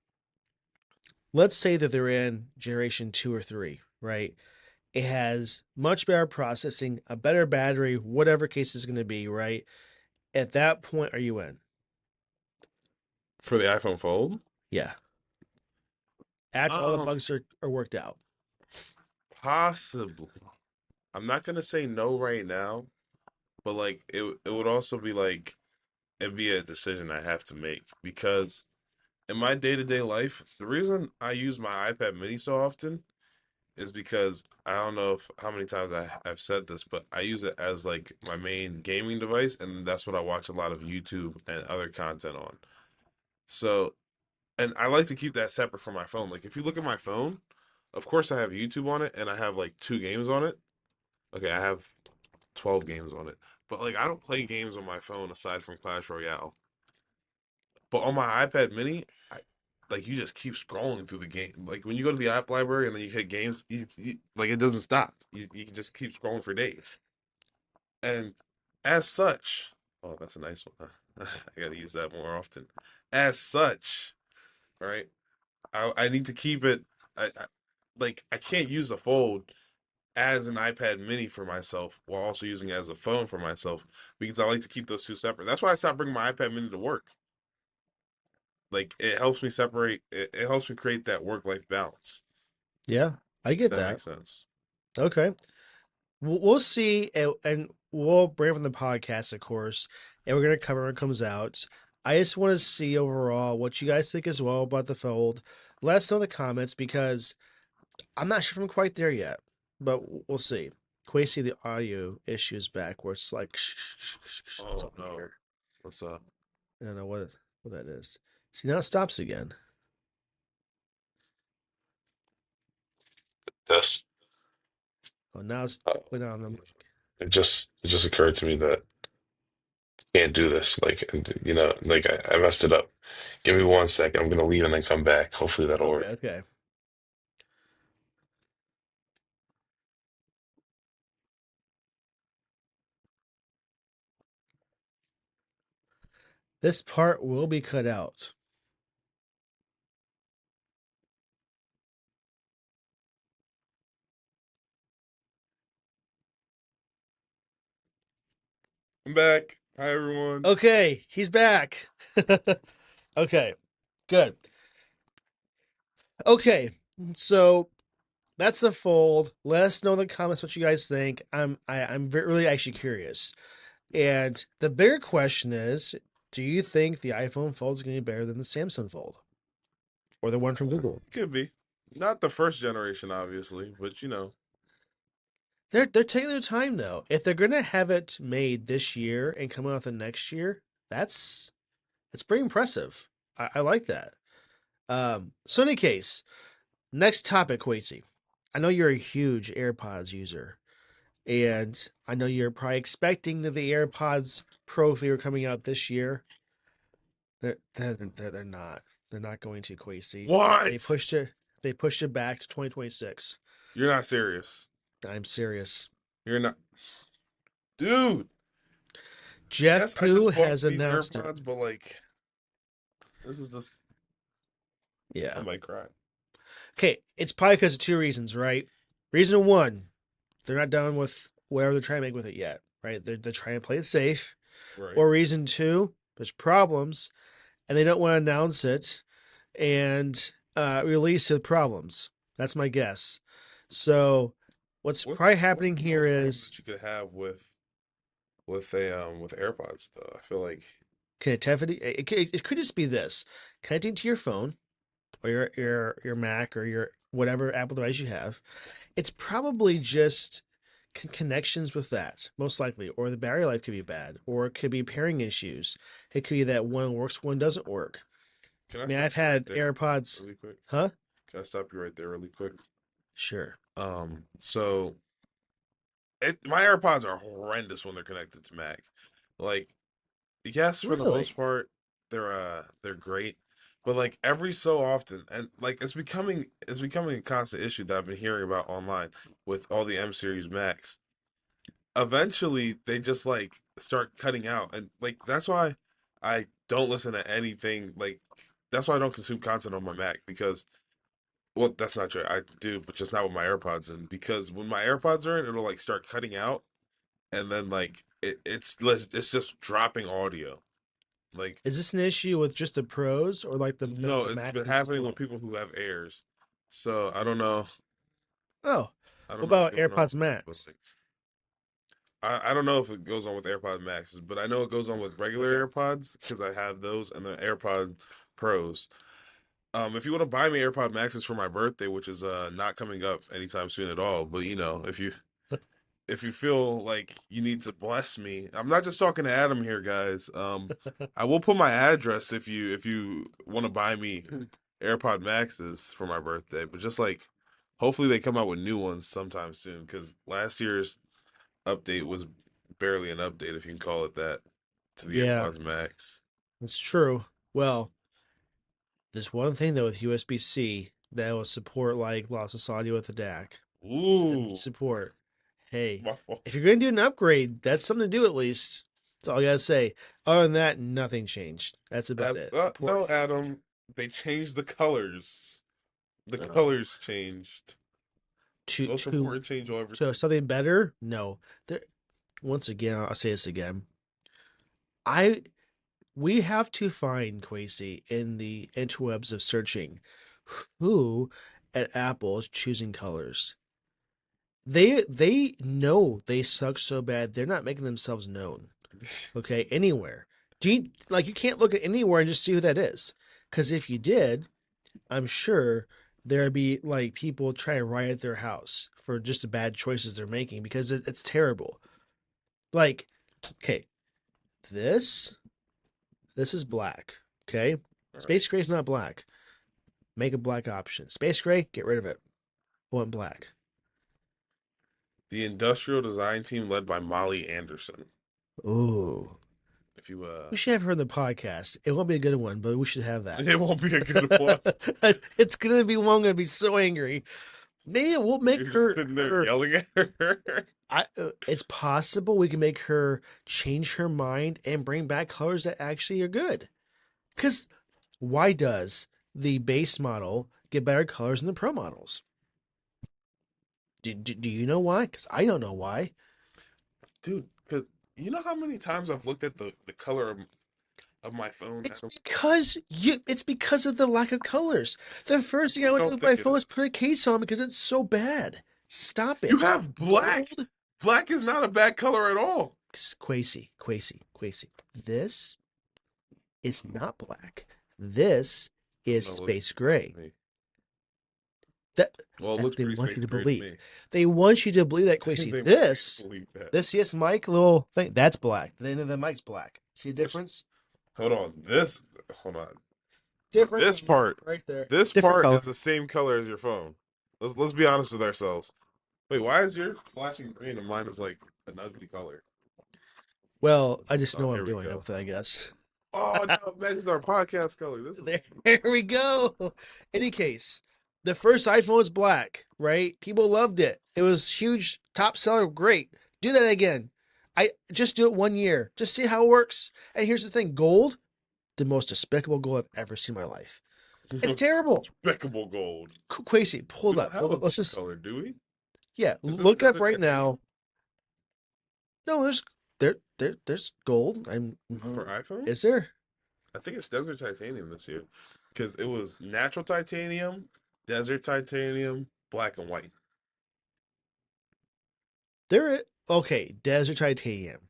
Let's say that they're in generation 2 or 3, right? It has much better processing, a better battery, whatever case is going to be, right? At that point, are you in? For the iPhone Fold? Yeah. After all the Um, bugs are worked out. Possibly. I'm not gonna say no right now, but like it would also be like it'd be a decision I have to make because in my day-to-day life, the reason I use my iPad mini so often is because I don't know if how many times I've said this, but I use it as like my main gaming device, and that's what I watch a lot of YouTube and other content on. So, and I like to keep that separate from my phone. Like if you look at my phone, of course I have YouTube on it, and I have like 2 games on it. Okay, I have 12 games on it, but like I don't play games on my phone aside from Clash Royale. But on my iPad Mini, like you just keep scrolling through the game. Like when you go to the app library and then you hit games, like it doesn't stop. You can just keep scrolling for days. And as such, oh, that's a nice one. I gotta use that more often. As such, right? I need to keep it. Like I can't use a fold as an iPad Mini for myself while also using it as a phone for myself because I like to keep those two separate. That's why I stopped bringing my iPad Mini to work. Like it helps me separate. It helps me create that work life balance. Yeah, I If get that that. makes sense. Okay. We'll see, and we'll bring up on the podcast, of course, and we're gonna cover when it comes out. I just want to see overall what you guys think as well about the Fold. Let us know in the comments because I'm not sure if I'm quite there yet, but we'll see. Quasi, the audio issue is back where it's like Oh something no, here. what's up? I don't know what that is. See, now it stops again. This. Oh, now it's went on. I'm like, It just occurred to me that I can't do this. Like like I messed it up. Give me 1 second. I'm gonna leave and then come back. Hopefully that'll okay, work. okay. This part will be cut out. I'm back. Hi everyone. Okay, he's back. Okay, good. Okay, so that's the Fold. Let us know in the comments what you guys think. I'm really actually curious. And the bigger question is, do you think the iPhone Fold is going to be better than the Samsung Fold or the one from Google? Could be. Not the first generation, obviously, but They're taking their time though. If they're going to have it made this year and come out the next year, that's pretty impressive. I like that. So in any case, next topic, Quasi. I know you're a huge AirPods user. And I know you're probably expecting that the AirPods Pro 3 are coming out this year. They're not. They're not going to, Quasi. They what? pushed it. They pushed it back to 2026. You're not serious. I'm serious. You're not, dude. Jeff Yes, I just Pooh bought has these announced it. AirPods, but like, this is just. I Yeah. might cry. Okay. It's probably because of two reasons, right? Reason one, they're not done with whatever they're trying to make with it yet, right? They're trying to play it safe. Right. Or reason two, there's problems and they don't want to announce it and release the problems. That's my guess. So what's probably What's happening the here most problem is that you could have with AirPods though? I feel like connectivity. It could just be this connecting to your phone or your Mac or your whatever Apple device you have. It's probably just connections with that, most likely, or the battery life could be bad, or it could be pairing issues. It could be that one works, one doesn't work. can I I mean, stop I've you right had there AirPods, really quick? huh? Can I stop you right there really quick? Sure. So my AirPods are horrendous when they're connected to Mac. Like, yes, for the Really? most part, they're great, but like every so often, and like it's becoming a constant issue that I've been hearing about online with all the M series Macs. Eventually, they just like start cutting out, and like that's why I don't listen to anything. Like that's why I don't consume content on my Mac because well, that's not true. I do, but just not with my AirPods in because when my AirPods are in, it'll like start cutting out, and then like it's just dropping audio. Like Is this an issue with just the pros or like no, the it's been Maxes as happening with well? people who have Airs. So I don't know. Oh, I what don't know what's about going on AirPods with it, but Max? like I don't know if it goes on with AirPod Maxes, but I know it goes on with Okay. regular AirPods because I have those and the AirPod Pros. If you want to buy me AirPod Maxes for my birthday, which is not coming up anytime soon at all, but you know, if you feel like you need to bless me, I'm not just talking to Adam here, guys. I will put my address if you want to buy me AirPod Maxes for my birthday, but just like hopefully they come out with new ones sometime soon because last year's update was barely an update, if you can call it that, to the Yeah, AirPods Max. that's true. Well, there's one thing though with USB-C that will support like lossless audio with the DAC. Ooh, Support. Hey, my fault. if you're gonna do an upgrade, that's something to do at least. That's all I gotta say. Other than that, nothing changed. That's about it. No, Support. Adam, they changed the colors. The Oh. colors changed. To Most to important change I'll ever to see. something better? No. There. Once again, I'll say this again. I we have to find Quasi in the interwebs of searching who at Apple is choosing colors. They know they suck so bad they're not making themselves known. Okay, anywhere. Do you like you can't look at anywhere and just see who that is? Because if you did, I'm sure there'd be like people trying to riot their house for just the bad choices they're making because it's terrible. Like, okay, this this is black. Okay, All right. space gray is not black. Make a black option. Space gray, get rid of it. I want black. The industrial design team led by Molly Anderson. Ooh, If you we should have her on the podcast. It won't be a good one, but we should have that. it won't be a good one. It's gonna be one. I'm gonna be so angry. Maybe it will make You're just her sitting there her. yelling at her. It's possible we can make her change her mind and bring back colors that actually are good. Because why does the base model get better colors than the pro models? Do you know why? Because I don't know why. Dude, because you know how many times I've looked at the color of my phone, It's Adam? because you. It's because of the lack of colors. The first thing I I would do don't with my think it phone is. is put a case on because it's so bad. Stop You it. have black. Gold. Black is not a bad color at all. Quasi. This is not black. This is No, it looks space pretty gray to gray. me. That Well, it that looks they pretty want you space to gray to believe. me. They want you to believe that Quasi. They want me This to believe that. this yes mic little thing that's black. The end of the mic's black. See a Which, difference? hold on. Hold on. Difference This part, right there. this Different part is color. the same color as your phone. Let's be honest with ourselves. Wait, why is yours flashing green and mine is like an ugly color? Well, I just Oh, know what I'm here we doing go. with it, I guess. Oh no, it matches our podcast color. This is There we go. Any case, the first iPhone was black, right? People loved it. It was huge, top seller, great. Do that again. I just do it 1 year. Just see how it works. And here's the thing: gold, the most despicable gold I've ever seen in my life. It's terrible. despicable gold. Quasi, pull We it don't up. have a Let's gold just color, do we? yeah, Is it look up desert right now. titanium No, there's gold. for iPhone? Is there? I think it's desert titanium this year because it was natural titanium, desert titanium, black and white. Okay, desert titanium.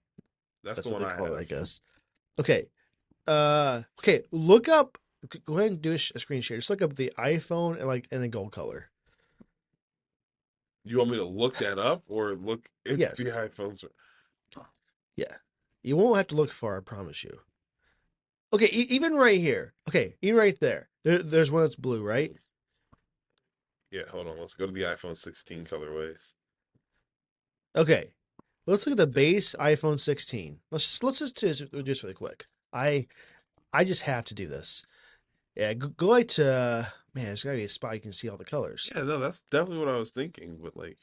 That's the That's what one they I call it, I have. guess. Okay. Okay, look up. Go ahead and do a screen share. Just look up the iPhone and like in a gold color. You want me to look that up or look into Yes. the iPhones? Yeah. You won't have to look far, I promise you. Okay, even right here. Okay, even right there. There's one that's blue, right? Yeah, hold on. Let's go to the iPhone 16 colorways. Okay, let's look at the Stick. base iPhone 16. Let's just do this really quick. I I just have to do this. Yeah, go like to man. There's gotta be a spot you can see all the colors. Yeah, no, that's definitely what I was thinking. But like,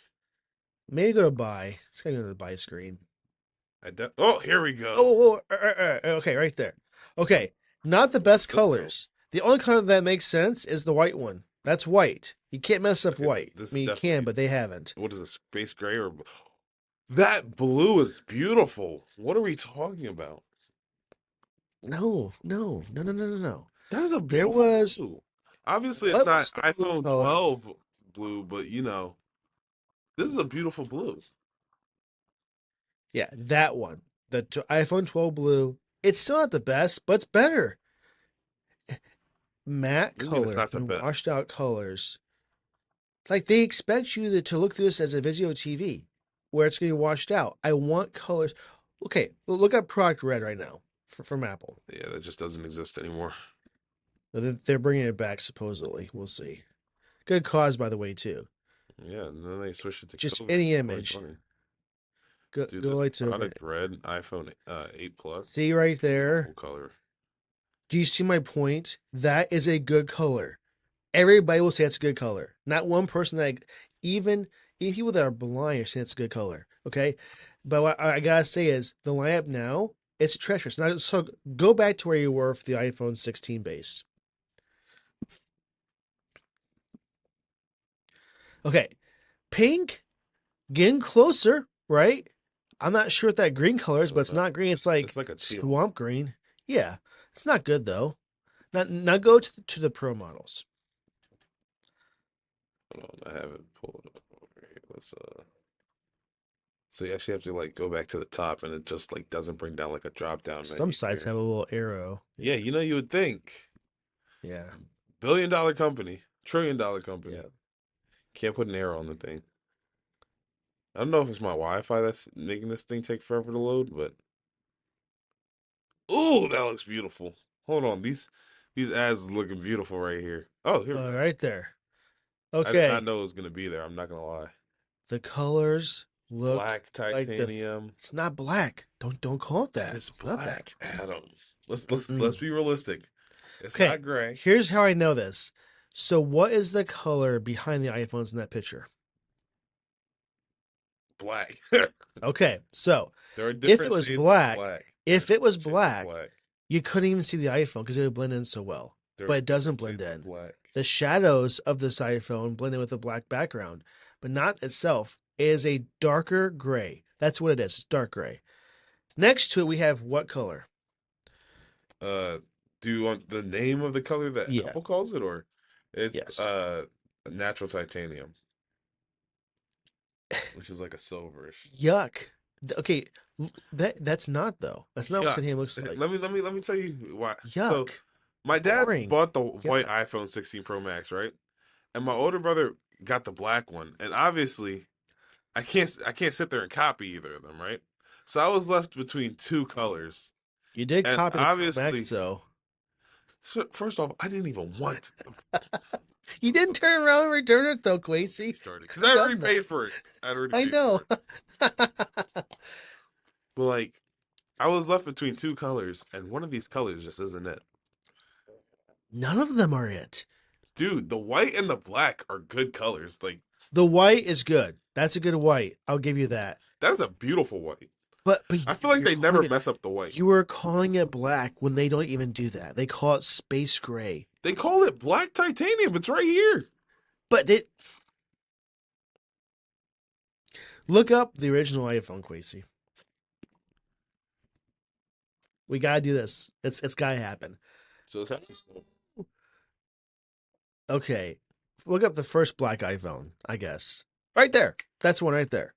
Maybe go to buy. It's gotta go to the buy screen. oh, here we go. Oh, okay, right there. Okay, not the Where's best this go? colors. The only color that makes sense is the white one. That's white. You can't mess up Okay, white. this I is mean, you can, definitely but they haven't. what is it? Space gray or that blue is beautiful. What are we talking about? No, no, no, no, no, no, no. That is a There beautiful was blue. Obviously, it's what not was the blue iPhone color? 12 blue, but this is a beautiful blue. Yeah, that one. The iPhone 12 blue. It's still not the best, but it's better. Matte What do you mean it's colors not the and best? washed out colors. Like they expect you to look through this as a Vizio TV where it's going to be washed out. I want colors. Okay, look at product red right now from Apple. Yeah, that just doesn't exist anymore. They're bringing it back supposedly. We'll see. Good cause, by the way, too. Yeah, and then they switched it to Just Cobra any in image. 2020. Dude, Go this right to product red iPhone 8 Plus see right is beautiful there. color. Do you see my point? That is a good color. Everybody will say it's a good color. Not one person that even people that are blind are saying it's a good color. Okay, but what I gotta say is the lineup now it's treacherous. Now, so go back to where you were for the iPhone 16 base. Okay, pink getting closer, right? I'm not sure what that green color is, I but don't it's know. not green. It's It's like like a teal. swamp green. Yeah, it's not good though. Not go to the pro models. Hold on, I have it pulled up over here. So you actually have to like go back to the top and it just like doesn't bring down like a drop down Some menu sites here. have a little arrow. Yeah, Yeah, you would think. yeah, $1 billion company, $1 trillion company. yeah. Can't put an arrow on the thing. I don't know if it's my Wi-Fi that's making this thing take forever to load, but ooh, that looks beautiful. Hold on, these ads is looking beautiful right here. Oh, here we go. Right there. I did not Okay, know it was gonna be there. I'm not gonna lie. the colors look Black like the. titanium. It's not black. Don't call it That that. is It's not that. black, Adam. Let's Mm-mm. be realistic. It's Okay, not gray. here's how I know this. So, what is the color behind the iPhones in that picture? Black. Okay, so There are if it different was shades of black, black. There are if it was different shades of black, black. you couldn't even see the iPhone because it would blend in so well. There are But it doesn't different blend shades of in. black. The shadows of this iPhone blend in with a black background, but not itself. It is a darker gray. That's what it is. It's dark gray. Next to it, we have what color? Uh, do you want the name of the color that Yeah. Apple calls it, or it's Yes. natural titanium, which is like a silverish. Yuck. Okay, that's not though. That's not what Yeah. titanium looks like. Let me tell you why. So, Yuck. my dad Boring. bought the white Yuck. iPhone 16 Pro Max, right? And my older brother got the black one, and obviously I can't sit there and copy either of them, right? So I was left between two colors, You did and copy the Pro Max obviously, though. so first off, I didn't even want You didn't turn around and return it though, Quasey. started You because could I have already done that. paid for it. I already I paid for know. it. But like, I was left between two colors, and one of these colors just isn't it. None of them are it. Dude, the white and the black are good colors. Like, The white is good. That's a good white. I'll give you that. that is a beautiful white. But I feel like you're they never calling it mess up the white. you were calling it black when they don't even do that. They call it space gray. They call it black titanium. It's right here. But they look up the original iPhone, Quasey. We gotta do this. It's gotta happen. So it's actually Okay. Look up the first black iPhone, I guess. Right there. That's one right there.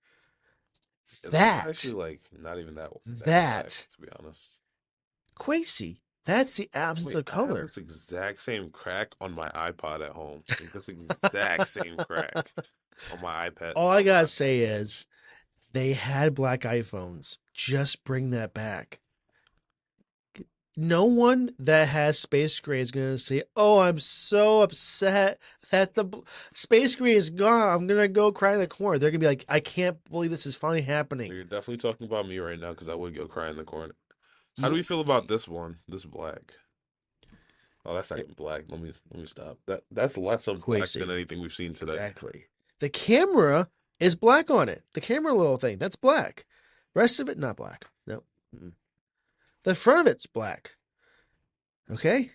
this one's That actually like not even that black, that to be honest. Quasey. That's the absence Wait, of I have color. this exact same crack on my iPod at home. Like this exact same crack on my iPad. All I gotta say is they had black iPhones. Just bring that back. no one that has space gray is gonna say, "Oh, I'm so upset that space gray is gone. I'm gonna go cry in the corner." They're gonna be like, "I can't believe this is finally So happening." you're definitely talking about me right now because I would go cry in the corner. How do You, we feel about this one? This black. Oh, that's not even black. Let me stop. That's less of black than Quasi, anything we've seen today. exactly. The camera is black on it. The camera little thing that's black. Rest of it not black. No. Mm-mm. The front of it's black. Okay.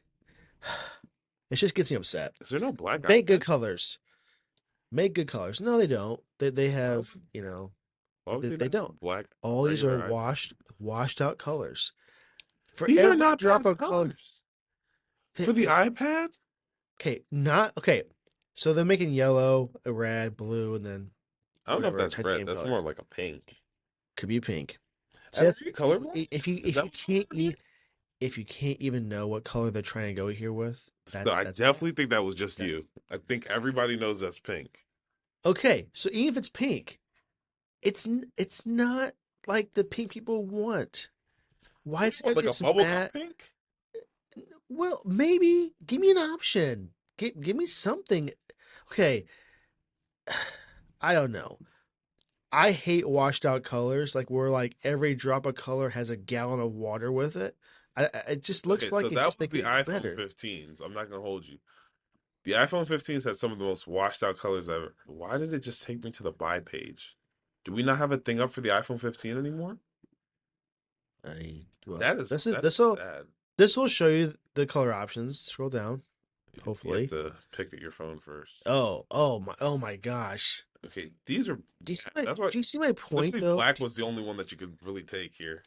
It just gets me upset. Is there no black Make good iPad? colors. Make good colors. No, they don't. They Why have, would, why would they, they they not don't. have black All these are regular iPad? washed out colors. For These are every not drop bad of color, colors for the iPad. okay, not okay. So they're making yellow, a red, blue, and then I don't know if whatever that's red. titanium That's color. more like a pink. Could be pink. See, And are that's you colorblind? Is if that you what's going can't on here? if you can't even know what color they're trying to go here with, No, I that's definitely think that was just bad. you. I think everybody knows that's pink. Okay. So even if it's pink, it's not like the pink people want. Why What do is you it want, gotta be like a this bubblegum matte? pink? Well, maybe give me an option. Give me something. Okay, I don't know. I hate washed out colors, like where like every drop of color has a gallon of water with it. It just looks Okay, so like it that just was they the could do iPhone better. 15s. I'm not gonna hold you. The iPhone 15s had some of the most washed out colors ever. Why did it just take me to the buy page? Do we not have a thing up for the iPhone 15 anymore? Well, That is this is that is sad. this will show you the color options. Scroll down, You have hopefully. to pick at your phone first. Oh my gosh. Okay, these are yeah, that's why Do you see my point literally though? black was the only one that you could really take here.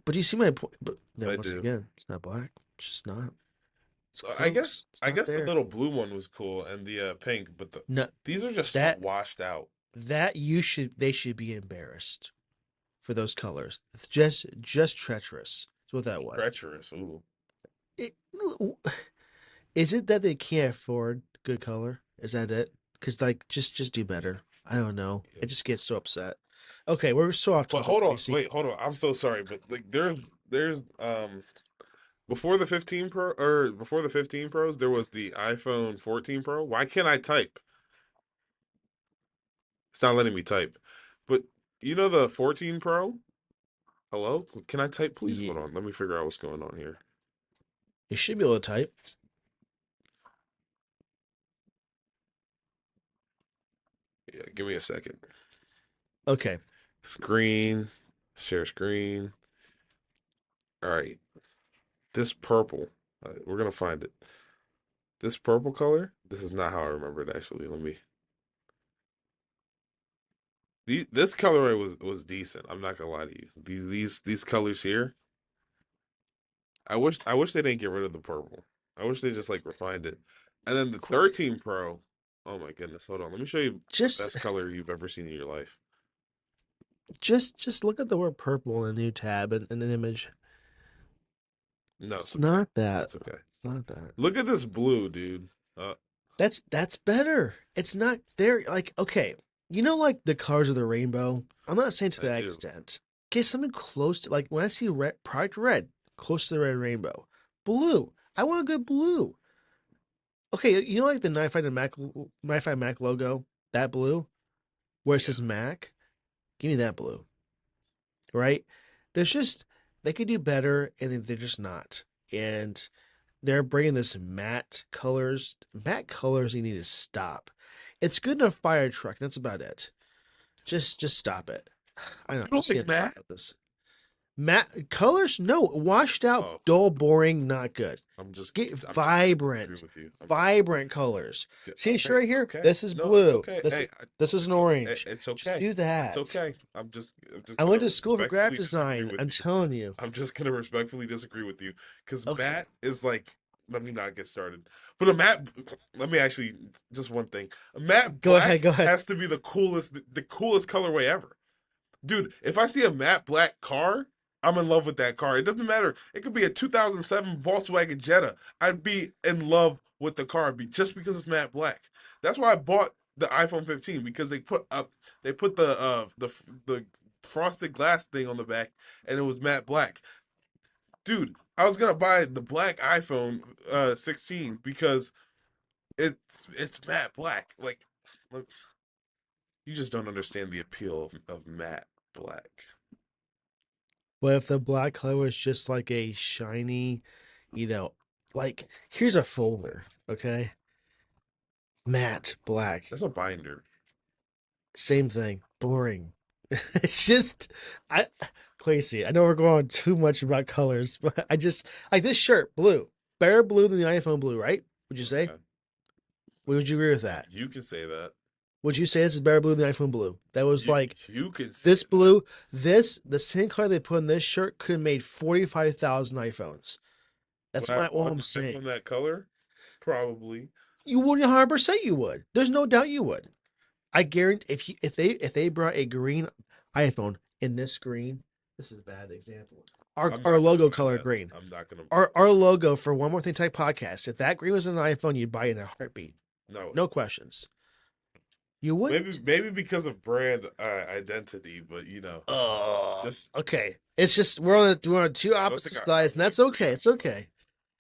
But do you see my point? But then I once do. again, it's not black. It's just not. It's I guess close. It's I not guess the there. little blue one was cool and the pink, but No, these are just so that washed out. they should be embarrassed for those colors. It's just treacherous. That's what that was. Treacherous. Ooh. It, is it that they can't afford good color? Is that it? Because like just do better. I don't know. Yeah. I just get so upset. Okay, we're so off But topic, hold on, Casey. wait, hold on. I'm so sorry, but like there's before the 15 Pro or before the 15 Pros, there was the iPhone 14 Pro. Why can't I type? It's not letting me type. But you know the 14 Pro? Hello? Can I type, please? Yeah, Hold on. Let me figure out what's going on here. you should be able to type. Yeah, give me a second. Okay. Screen, share screen. All right. This purple. We're gonna find it. This purple color. This is not how I remember it actually. Let me. This colorway was decent. I'm not gonna lie to you. These colors here. I wish they didn't get rid of the purple. I wish they just like refined it. And then the Qu- 13 Pro. Oh my goodness. Hold on. Let me show you the Just best color you've ever seen in your life. just look at the word purple in a new tab and an image. No, it's It's okay. not that. It's okay. It's not that. Look at this blue, dude. Uh, That's better. It's not there. Like okay, you know, like the colors of the rainbow. I'm not saying to I that do. extent. Okay, something close to like when I see red, product red, close to the red rainbow. Blue. I want a good blue. Okay, you know, like the 95 Mac logo, that blue where it Yeah. says Mac. Give me that blue. Right? There's just they could do better, and they're just not. And they're bringing this matte colors. Matte colors, you need to stop. It's good in a fire truck. That's about it. Just stop it. I know. You I'm don't just like getting tired matte? of this. Matte colors, no. Washed out, Oh, dull, boring, not good. I'm just Get I'm just gonna disagree vibrant, with you. vibrant colors. See, Okay, right here. okay. This is No, it's blue. okay. Hey, This is an it's okay. orange. It's Just okay. do It's that. okay. I'm just I gonna went to school for graphic respectfully disagree design. with I'm you. telling you. I'm just gonna respectfully disagree with you because Okay, matte is like. Let me not get started. But a matte. Let me actually just one thing. A matte go ahead. black Go ahead. has to be the coolest colorway ever. Dude, if I see a matte black car, I'm in love with that car. It doesn't matter. It could be a 2007 Volkswagen Jetta. I'd be in love with the car just because it's matte black. That's why I bought the iPhone 15 because they put the frosted glass thing on the back and it was matte black. dude, I was gonna buy the black iPhone 16 because it's matte black. Like, look, you just don't understand the appeal of matte black. But if the black color was just like a shiny, you know, like here's a folder, okay? Matte black. That's a binder. Same thing. Boring. It's just I crazy. I know we're going on too much about colors, but I just like this shirt, blue. Better blue than the iPhone blue, right? Would you say? Okay, Would you agree with that? you can say that. Would you say this is better blue than the iPhone blue? That was You like you can say this that. blue, this the same color they put in this shirt could have made 45,000 iPhones. Would That's I my all want I'm an saying. iPhone that color? Probably. You would 100% you would. There's no doubt you would. I guarantee if they brought a green iPhone in this green, this is a bad example. Our I'm our not gonna logo buy color that. green. I'm not gonna. Our logo for One More Thing Type podcast. If that green was in an iPhone, you'd buy it in a heartbeat. No. No questions. You Maybe wouldn't. maybe because of brand identity, but just Okay. It's just we're on two I don't think opposite I sides, and would that's agree okay. on It's the phone. okay.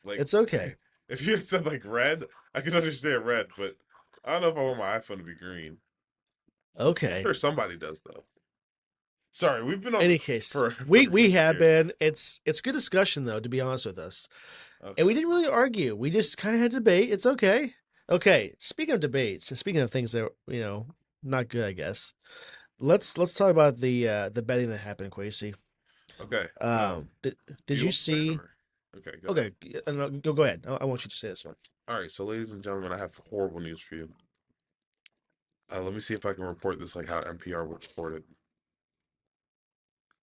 Like, It's okay. if you had said like red, I could understand red, but I don't know if I want my iPhone to be green. I'm Okay. sure somebody does though. Sorry, we've been on Any this case, for we a we minute have here. been. It's good discussion though, to be honest with us. And we Okay, didn't really argue. We just kind of had debate. It's okay. Okay. Speaking of debates, and speaking of things that not good, I guess. Let's talk about the betting that happened, Quasi. okay. Do Did you you want to say it see? or? Okay, go ahead. Okay, no, go ahead. I want you to say this one. All right, so ladies and gentlemen, I have horrible news for you. Let me see if I can report this like how NPR would report it.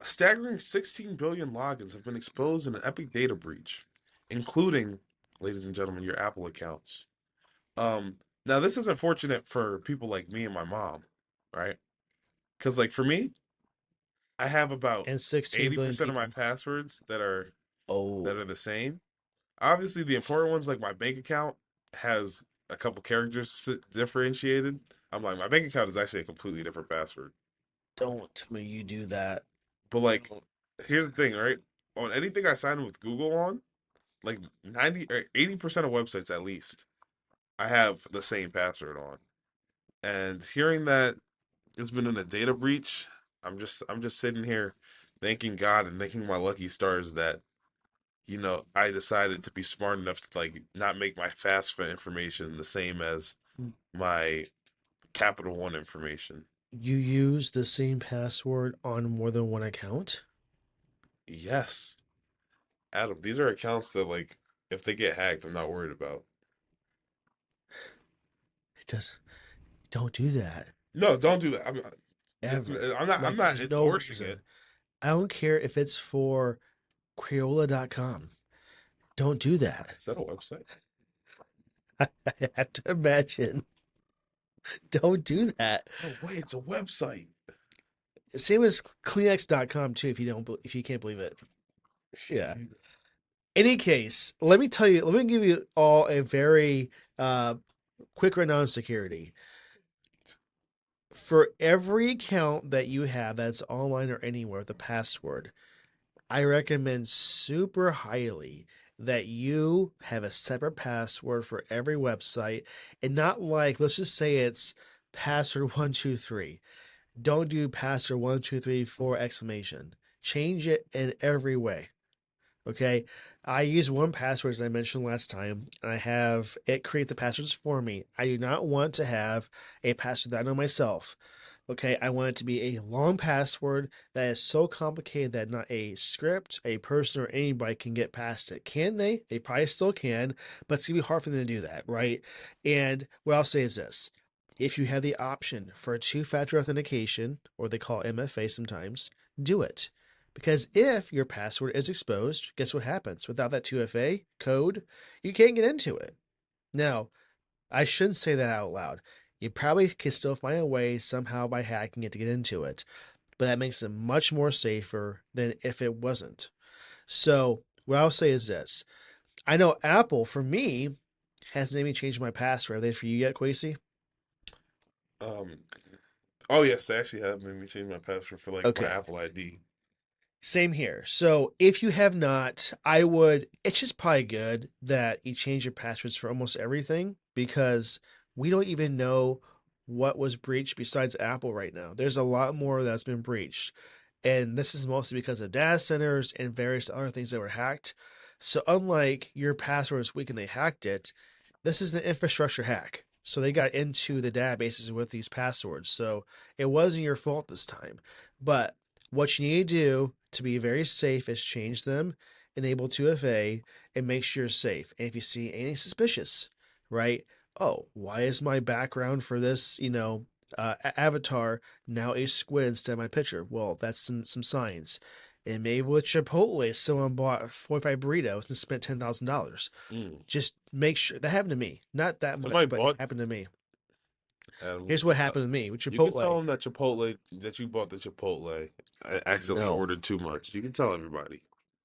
A staggering 16 billion logins have been exposed in an epic data breach, including, ladies and gentlemen, your Apple accounts. Now this is unfortunate for people like me and my mom, right? Because like for me, I have about And 16 billion 80% of my people. passwords that Oh, are the same. Obviously, the important ones like my bank account has a couple characters differentiated. I'm like my bank account is actually a completely different password. don't tell me you do that. But like, Don't. here's the thing, right? On anything I sign in with Google on, like 90 or 80% of websites at least, I have the same password on. And hearing that it's been in a data breach, I'm just sitting here thanking God and thanking my lucky stars that I decided to be smart enough to like not make my FAFSA information the same as my Capital One information. You use the same password on more than one account? Yes, Adam, these are accounts that like if they get hacked, I'm not worried about. It does. Don't do that No, don't do that. ever. I'm Like, not there's no endorsing it. reason. I don't care if it's for Crayola.com. Don't do that. Is that a website? I have to imagine. Don't do that. No way, it's a website. Same as Kleenex.com too, if you can't believe it. Yeah. Any case, let me give you all a very uh quick rundown on security. For every account that you have that's online or anywhere with a password, I recommend super highly that you have a separate password for every website and not like, let's just say it's password 123. Don't do password 1 2 3 4 exclamation. Change it in every way. Okay. I use 1Password as I mentioned last time, and I have it create the passwords for me. I do not want to have a password that I know myself. Okay, I want it to be a long password that is so complicated that not a script, a person, or anybody can get past it. Can they? They probably still can, but it's gonna be hard for them to do that, right? And what I'll say is this: if you have the option for a two-factor authentication, or they call it MFA sometimes, do it. Because if your password is exposed, guess what happens? Without that 2FA code, you can't get into it. Now, I shouldn't say that out loud. You probably can still find a way somehow by hacking it to get into it, but that makes it much more safer than if it wasn't. So, what I'll say is this: I know Apple, for me, hasn't made me change my password. Are they for you yet, Quasi? Um, oh yes, they actually have made me change my password for like my Okay. Apple ID. Same here. So if you have not, I would, it's just probably good that you change your passwords for almost everything because we don't even know what was breached besides Apple right now. There's a lot more that's been breached. And this is mostly because of data centers and various other things that were hacked. So unlike your password was weak and they hacked it, this is an infrastructure hack. So they got into the databases with these passwords. So it wasn't your fault this time. But what you need to do to be very safe is change them, enable 2FA, and make sure you're safe. And if you see anything suspicious, right? Oh, why is my background for this, avatar now a squid instead of my picture? Well, that's some signs. And maybe with Chipotle, someone bought 45 burritos and spent $10,000. Mm. Just make sure that happened to me. Not that much, Somebody but it bought. happened to me. Adam, Here's what happened to me with you can tell Chipotle. them that Chipotle that you bought the Chipotle. I accidentally No. ordered too much. You can tell everybody.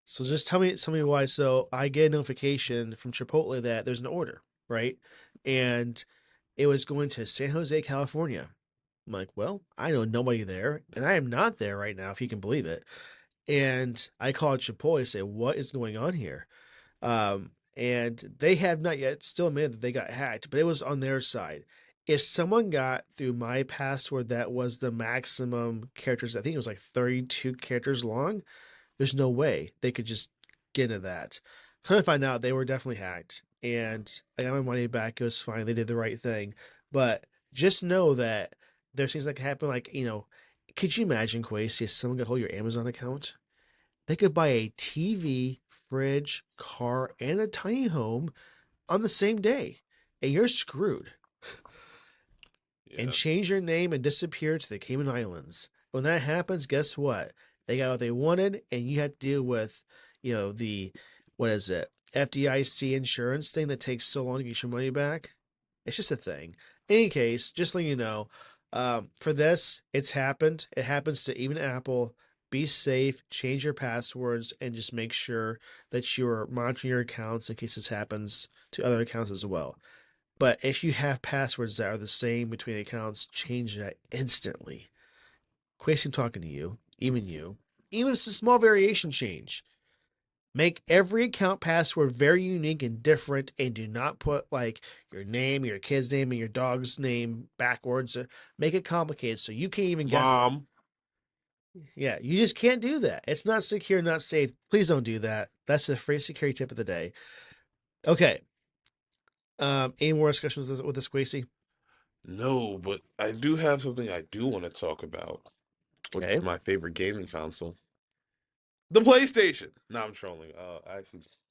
So just tell me why. So I get a notification from Chipotle that there's an order, right? And it was going to San Jose, California. I'm like, well, I know nobody there, and I am not there right now, if you can believe it. And I called Chipotle and say, what is going on here? And they have not yet still admitted that they got hacked, but it was on their side. If someone got through my password that was the maximum characters, I think it was like 32 characters long, there's no way they could just get into that. Kind of find out they were definitely hacked, and I got my money back. It was fine. They did the right thing, but just know that there's things that can happen. Like could you imagine, Quasi, if someone got hold of your Amazon account? They could buy a TV, fridge, car, and a tiny home on the same day, and you're screwed and Yeah, change your name and disappear to the Cayman Islands. When that happens, guess what? They got what they wanted, and you have to deal with, the what is it? FDIC insurance thing that takes so long to get your money back. It's just a thing. In any case, just letting you know, for this, it's happened. It happens to even Apple. Be safe, change your passwords, and just make sure that you're monitoring your accounts in case this happens to other accounts as well. But if you have passwords that are the same between accounts, change that instantly. Quasi, I'm talking to you, even you. Even if it's a small variation change. Make every account password very unique and different, and do not put like your name, your kid's name, and your dog's name backwards. Make it complicated so you can't even guess it. mom. Yeah, you just can't do that. It's not secure, not safe. Please don't do that. That's the free security tip of the day. Okay. Any more discussions with this, Quasi? No, but I do have something I do want to talk about, which Okay. is my favorite gaming console, the PlayStation. No, I'm trolling. I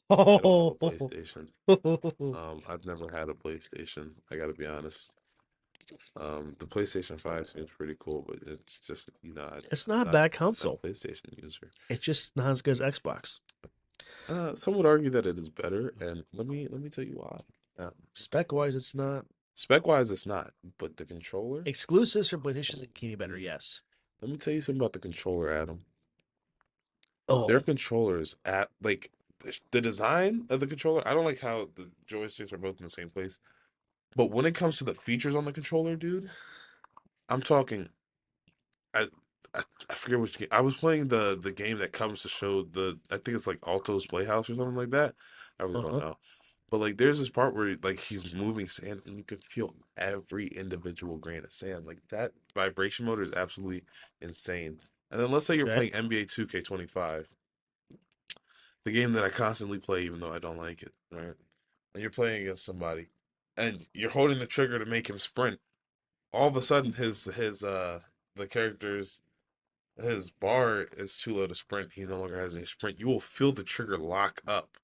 don't have a Oh, PlayStation. I've never had a PlayStation. I gotta be honest. The PlayStation 5 seems pretty cool, but it's just, it's not a not bad not console. a PlayStation user. It's just not as good as Xbox. Some would argue that it is better, and let me tell you why. Spec wise, it's not. Spec wise, it's not, but the controller. Exclusives from PlayStation can be better, Mm, yes. Let me tell you something about the controller, Adam. Their Oh, controllers at like the design of the controller. I don't like how the joysticks are both in the same place, but when it comes to the features on the controller, dude, I'm talking. I I forget which game. I was playing the game that comes to show the. I think it's like Alto's Playhouse or something like that. I really don't uh-huh. know. But like, there's this part where like he's moving sand, and you can feel every individual grain of sand. Like that vibration motor is absolutely insane. And then let's say you're Okay. playing NBA 2K25, the game that I constantly play, even though I don't like it, right? And you're playing against somebody, and you're holding the trigger to make him sprint. All of a sudden, his the character's his bar is too low to sprint. He no longer has any sprint. You will feel the trigger lock up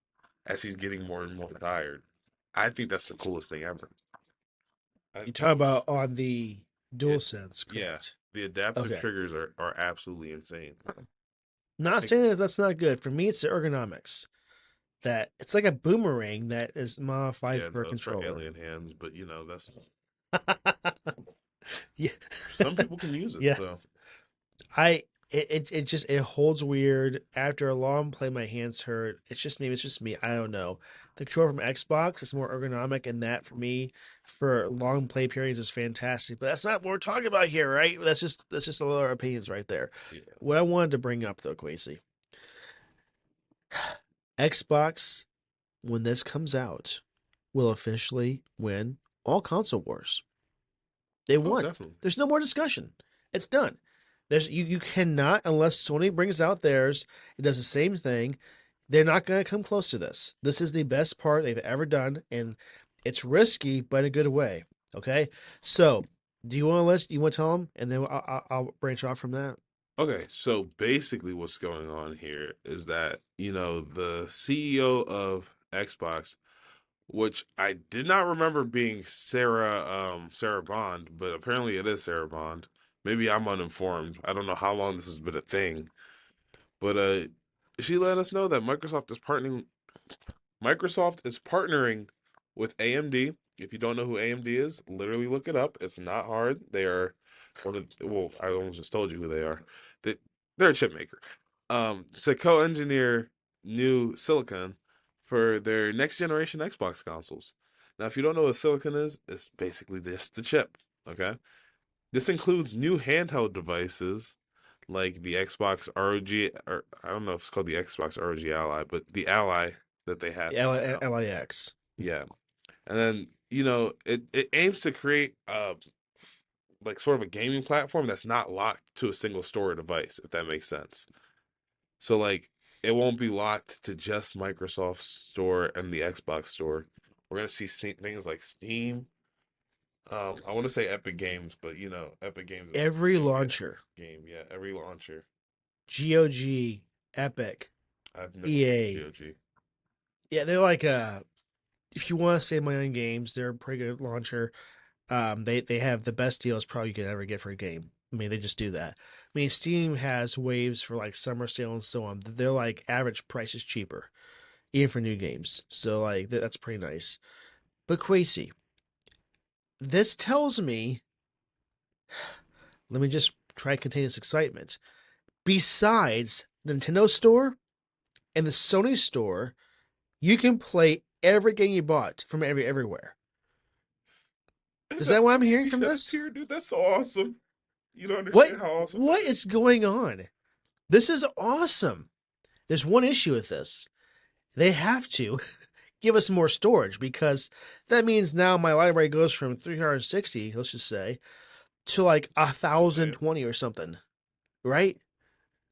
as he's getting more and more tired. I think that's the coolest thing ever. You I talk about on the it, DualSense, yeah, correct? the adaptive Okay. triggers are absolutely insane. Not Like, saying that that's not good. For me, it's the ergonomics. That it's like a boomerang that is modified yeah, for a no, it's for controller. alien hands, but that's Yeah. some people can use it. Yeah. So I it just it holds weird. After a long play, my hands hurt. It's just me. I don't know. The controller from Xbox is more ergonomic, and that for me, for long play periods, is fantastic. But that's not what we're talking about here, right? That's just a lot of opinions right there. yeah, What I wanted to bring up though, Quasi. Xbox, when this comes out, will officially win all console wars. They Oh, won. definitely. There's no more discussion. It's done. You cannot, unless Sony brings out theirs, it does the same thing. They're not going to come close to this. This is the best part they've ever done, and it's risky, but in a good way. Okay, so do you want to tell them, and then I'll branch off from that. Okay, so basically what's going on here is that, the CEO of Xbox, which I did not remember being Sarah Bond, but apparently it is Sarah Bond. Maybe I'm uninformed. I don't know how long this has been a thing, but she let us know that Microsoft is partnering with AMD. If you don't know who AMD is, literally look it up. It's not hard. They are well, I almost just told you who they are. They, they're a chip maker. To co-engineer new silicon for their next generation Xbox consoles. Now, if you don't know what silicon is, it's basically just the chip. Okay. This includes new handheld devices like the Xbox ROG, or I don't know if it's called the Xbox ROG Ally, but the Ally that they have now. LAX. Yeah. And then, it aims to create like sort of a gaming platform that's not locked to a single store or device, if that makes sense. So like it won't be locked to just Microsoft Store and the Xbox Store. We're gonna see things like Steam. I want to say Epic Games, but Epic Games is Every gonna be a launcher, game. Yeah, every launcher. GOG, Epic, I've never played EA. GOG. Yeah, they're like if you want to say my own games, they're a pretty good launcher. They have the best deals probably you could ever get for a game. I mean, they just do that. I mean, Steam has waves for like summer sale and so on. They're like average price is cheaper, even for new games. So like that's pretty nice. But Quasi, this tells me. Let me just try to contain this excitement. Besides the Nintendo Store and the Sony Store, you can play every game you bought from everywhere. And Is that's that what I'm gonna be hearing from chef's this? tier, dude. That's so awesome. You don't What understand how awesome what that is is. going on? This is awesome. There's one issue with this. They have to give us more storage because that means now my library goes from 360, let's just say, to like Insane. 1020 or something, right?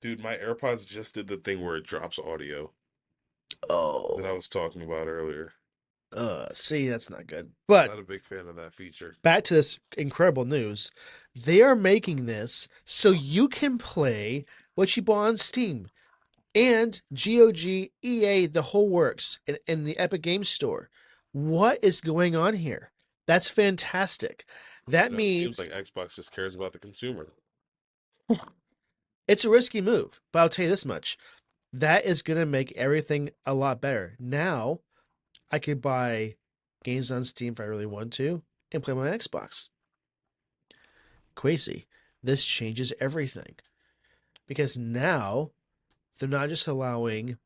Dude, my AirPods just did the thing where it drops audio that I Oh, was talking about earlier. see, that's not good. But Not a big fan of that feature. back to this incredible news. They are making this so you can play what you bought on Steam and GOG, EA, the whole works in the Epic Games Store. What is going on here? That's fantastic. That It seems means like Xbox just cares about the consumer. it's a risky move, but I'll tell you this much. That is going to make everything a lot better. Now, I could buy games on Steam if I really want to and play my Xbox. Crazy. This changes everything because now they're not just allowing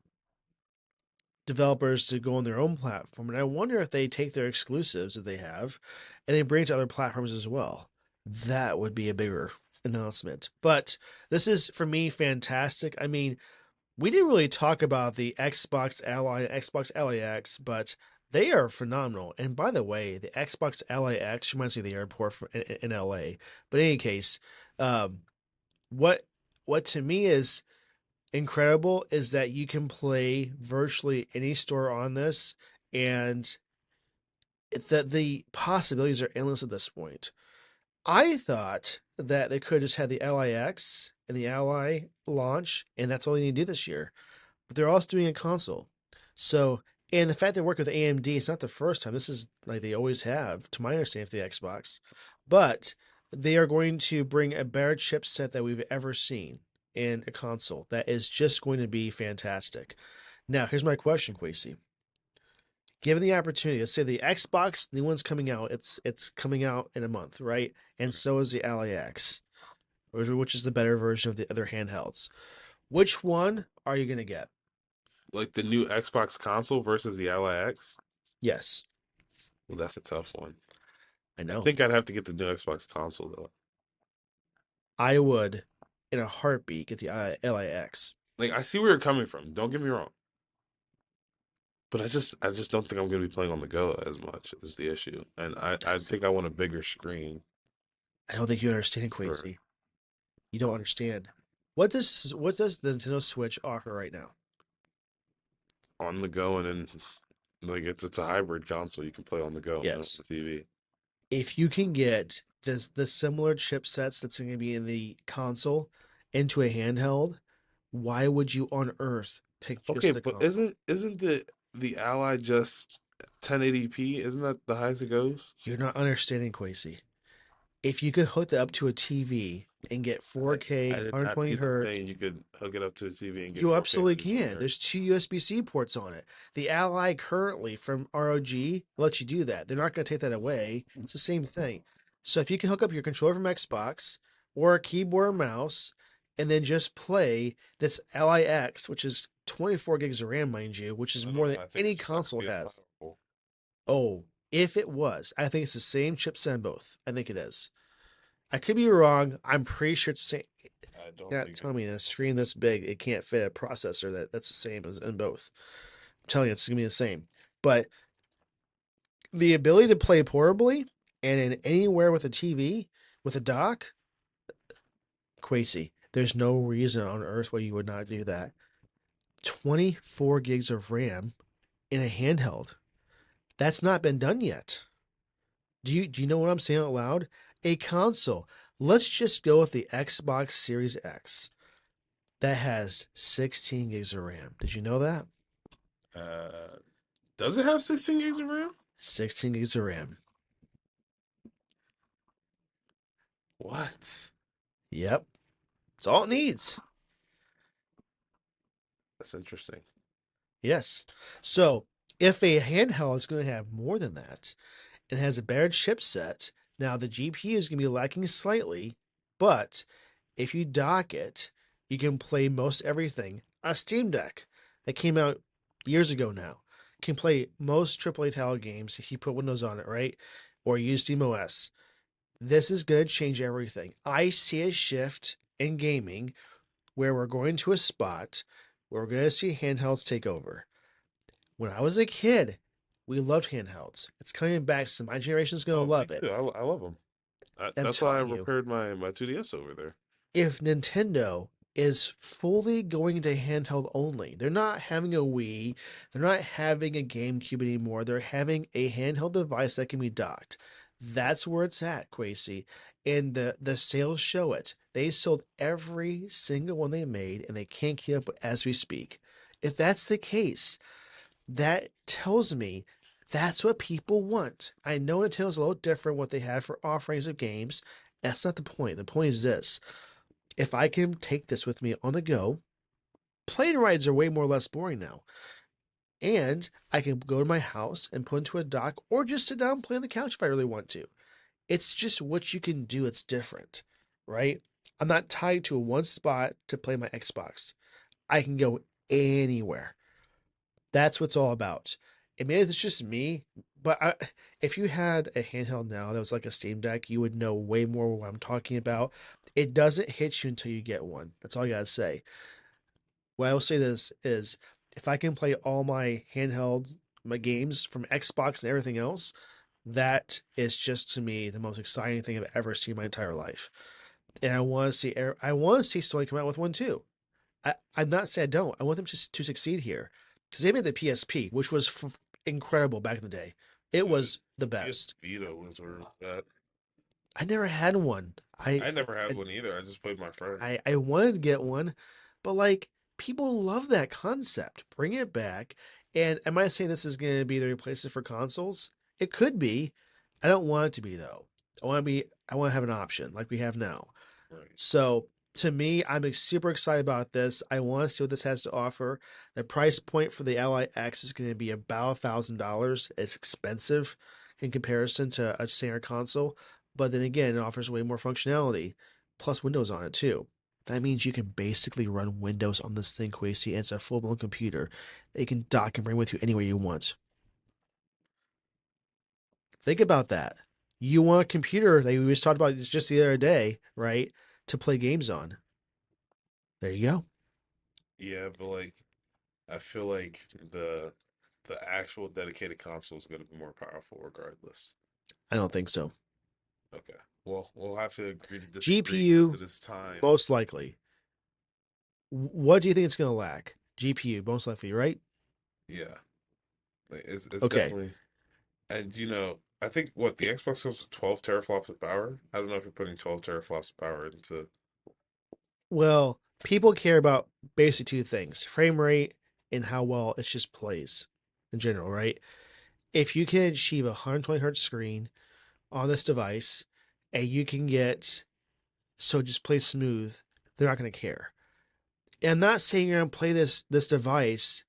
developers to go on their own platform. And I wonder if they take their exclusives that they have and they bring it to other platforms as well. That would be a bigger announcement. But this is, for me, fantastic. I mean, we didn't really talk about the Xbox Ally and Xbox LAX, but they are phenomenal. And by the way, the Xbox LAX reminds me of the airport in LA. But in any case, um, what what to me is incredible is that you can play virtually any store on this, and that the possibilities are endless at this point. I thought that they could just have the LIX and the Ally launch, and that's all they need to do this year. But they're also doing a console. So, and the fact they work with AMD, it's not the first time. This is like they always have, to my understanding, for the Xbox. But they are going to bring a better chipset that we've ever seen in a console. That is just going to be fantastic. Now, here's my question, Quasi. Given the opportunity, let's say the Xbox, new one's coming out. It's coming out in a month, right? And so is the Ally X, which is the better version of the other handhelds. Which one are you gonna get? Like the new Xbox console versus the LIX. Yes, Well, that's a tough one. I I know. think I'd have to get the new Xbox console though. I would, in a heartbeat, get the LAX. Like I see where you're coming from. Don't get me wrong. But I just don't think I'm gonna be playing on the go as much is the issue. And I That's think I want a bigger screen I don't think you understand, for Quincy. You don't understand. What does the Nintendo Switch offer right now? on the go, and then like it's a hybrid console. You can play on the go and on Yes. the TV. If you can get the similar chipsets that's going to be in the console into a handheld, why would you on earth pick Okay, just the but console? isn't the Ally just 1080p? Isn't that the highest it goes? You're not understanding, Quasi. If you could hook that up to a TV and get I 4K, I 120 you're not hertz, saying you could hook it up to the TV and get you 4K absolutely 120 can. hertz. There's two USB-C ports on it. The Ally currently from ROG lets you do that. They're not going to take that away. It's the same thing. So if you can hook up your controller from Xbox or a keyboard and mouse, and then just play this Ally X, which is 24 gigs of RAM, mind you, which is I more don't than know. I think any it's just not console gonna be as has. powerful. Oh, if it was, I think it's the same chipset in both. I think it is. I could be wrong. I'm pretty sure it's the same. I don't You're not think it telling me in a will. screen this big, it can't fit a processor that's the same as in both. I'm telling you, it's gonna be the same. But the ability to play portably and in anywhere with a TV with a dock, crazy. There's no reason on earth why you would not do that. 24 gigs of RAM in a handheld. That's not been done yet. Do you know what I'm saying out loud? A console. Let's just go with the Xbox Series X that has 16 gigs of RAM. Did you know that? Uh, does it have 16 gigs of RAM? 16 gigs of RAM. What? Yep. It's all it needs. That's interesting. Yes. So if a handheld is going to have more than that and has a better chipset, now the GPU is going to be lacking slightly, but if you dock it, you can play most everything. A Steam Deck that came out years ago now can play most AAA title games if you put Windows on it, right? Or use SteamOS. This is going to change everything. I see a shift in gaming where we're going to a spot where we're going to see handhelds take over. When I was a kid, we loved handhelds. It's coming back, so my generation's going Oh, to me love it. too. I love them. I'm That's why I telling you, repaired my 2DS over there. if Nintendo is fully going to handheld only, they're not having a Wii, they're not having a GameCube anymore, they're having a handheld device that can be docked. That's where it's at, Quasi. And the sales show it. They sold every single one they made, and they can't keep up as we speak. If that's the case, that tells me that's what people want. I know Nintendo's a little different what they have for offerings of games. That's not the point. The point is this: if I can take this with me on the go, plane rides are way more or less boring now. And I can go to my house and put into a dock or just sit down and play on the couch if I really want to. It's just what you can do. It's different, right? I'm not tied to a one spot to play my Xbox. I can go anywhere. That's what it's all about. And maybe it's just me, but if you had a handheld now that was like a Steam Deck, you would know way more what I'm talking about. It doesn't hit you until you get one. That's all I gotta say. What I will say this is if I can play all my handhelds, my games from Xbox and everything else, that is just to me the most exciting thing I've ever seen in my entire life. And I want to see Sony come out with one too. I'm not saying I don't. I want them to succeed here because they made the PSP, which was incredible back in the day. It Dude, was the PS best. Vita was where that. I never had one. I never had I one either. I just played my friend. I wanted to get one, but like people love that concept. Bring it back. And am I saying this is going to be the replacement for consoles? It could be. I don't want it to be though. I want to have an option like we have now. Right. So to me, I'm super excited about this. I want to see what this has to offer. The price point for the Ally X is going to be about $1,000. It's expensive in comparison to a standard console, but then again, it offers way more functionality, plus Windows on it too. That means you can basically run Windows on this thing, Quasi, and it's a full-blown computer that you can dock and bring with you anywhere you want. Think about that. You want a computer that we just talked about just the other day, right? To play games on. There you go. Yeah, but like I feel like the the actual dedicated console is going to be more powerful regardless. I don't think so. Okay. Well, we'll have to agree to disagree because GPU, it is time. most likely. What do you think it's going to lack? GPU, most likely, right? Yeah. Like, it's Okay. definitely. And I think what the Xbox comes with 12 teraflops of power. I don't know if you're putting 12 teraflops of power into. Well, people care about basically two things: frame rate and how well it just plays in general, right? If you can achieve a 120 hertz screen on this device and you can get so it just plays smooth, they're not going to care. And I'm not saying you're going to play this device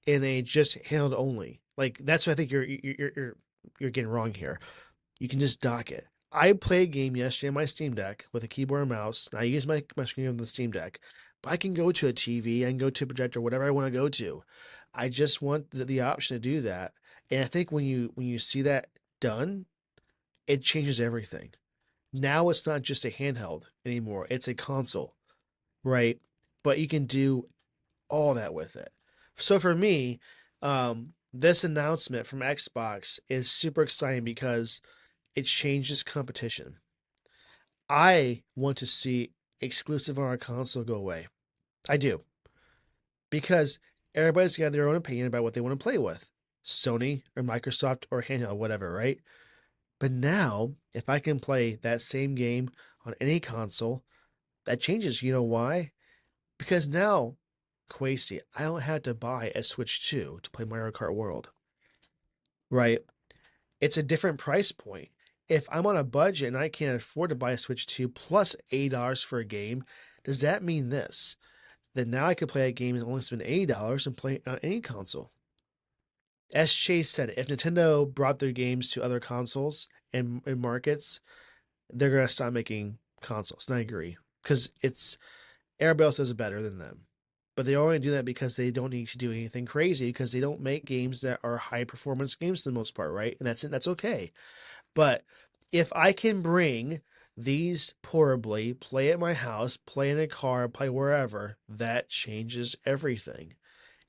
in a just handheld only. Like that's what I think you're getting wrong here. You can just dock it. I played a game yesterday on my Steam Deck with a keyboard and mouse. And I use my screen on the Steam Deck, but I can go to a TV, I can go to a projector, whatever I want to go to. I just want the option to do that. And I think when you see that done, it changes everything. Now it's not just a handheld anymore; it's a console, right? But you can do all that with it. So for me, this announcement from Xbox is super exciting because it changes competition. I want to see exclusive on our console go away. I do. Because everybody's got their own opinion about what they want to play with. Sony or Microsoft or handheld, whatever, right? But now, if I can play that same game on any console, that changes. You know why? Because now, Quasi, I don't have to buy a Switch 2 to play Mario Kart World, right? It's a different price point. If I'm on a budget and I can't afford to buy a Switch 2 plus $80 for a game, does that mean this? That now I could play a game and only spend $80 and play it on any console. As Chase said, if Nintendo brought their games to other consoles and markets, they're gonna stop making consoles. And I agree. Because it's everybody else does it better than them. But they only do that because they don't need to do anything crazy because they don't make games that are high performance games for the most part, right? And that's okay. But if I can bring these portably, play at my house, play in a car, play wherever, that changes everything.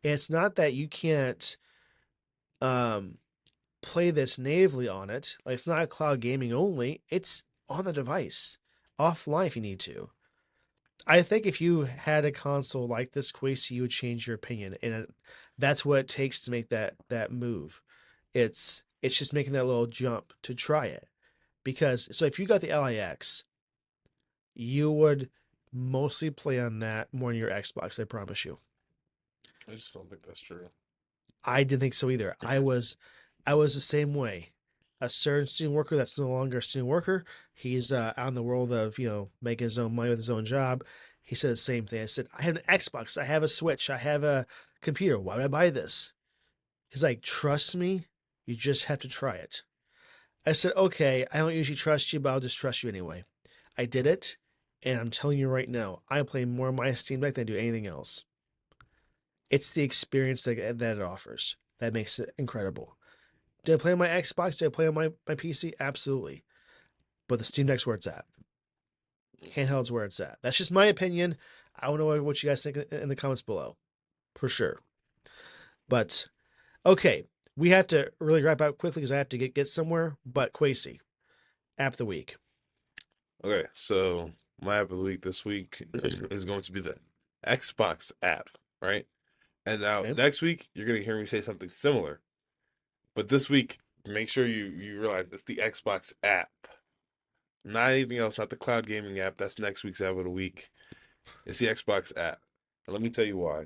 And it's not that you can't um, play this natively on it. Like it's not cloud gaming only. It's on the device, offline if you need to. I think if you had a console like this, Quasi, you would change your opinion, and that's what it takes to make that move. It's just making that little jump to try it. Because so if you got the LIX, you would mostly play on that more than your Xbox, I promise you. I just don't think that's true. I didn't think so either. I was the same way. A certain student worker that's no longer a student worker, he's out in the world of, making his own money with his own job. He said the same thing. I said, I have an Xbox, I have a Switch, I have a computer. Why would I buy this? He's like, trust me, you just have to try it. I said, okay, I don't usually trust you, but I'll just trust you anyway. I did it, and I'm telling you right now, I play more on my Steam Deck than I do anything else. It's the experience that it offers that makes it incredible. Did I play on my Xbox? Did I play on my PC? Absolutely. But the Steam Deck's where it's at. Handheld's where it's at. That's just my opinion. I don't know what you guys think in the comments below, for sure. But okay, we have to really wrap up quickly because I have to get somewhere. But Quasi, app of the week. Okay, so my app of the week this week is going to be the Xbox app, right? And now Okay. next week you're gonna hear me say something similar, but this week make sure you realize it's the Xbox app, not anything else, not the cloud gaming app. That's next week's app of the week. It's the Xbox app. And let me tell you why.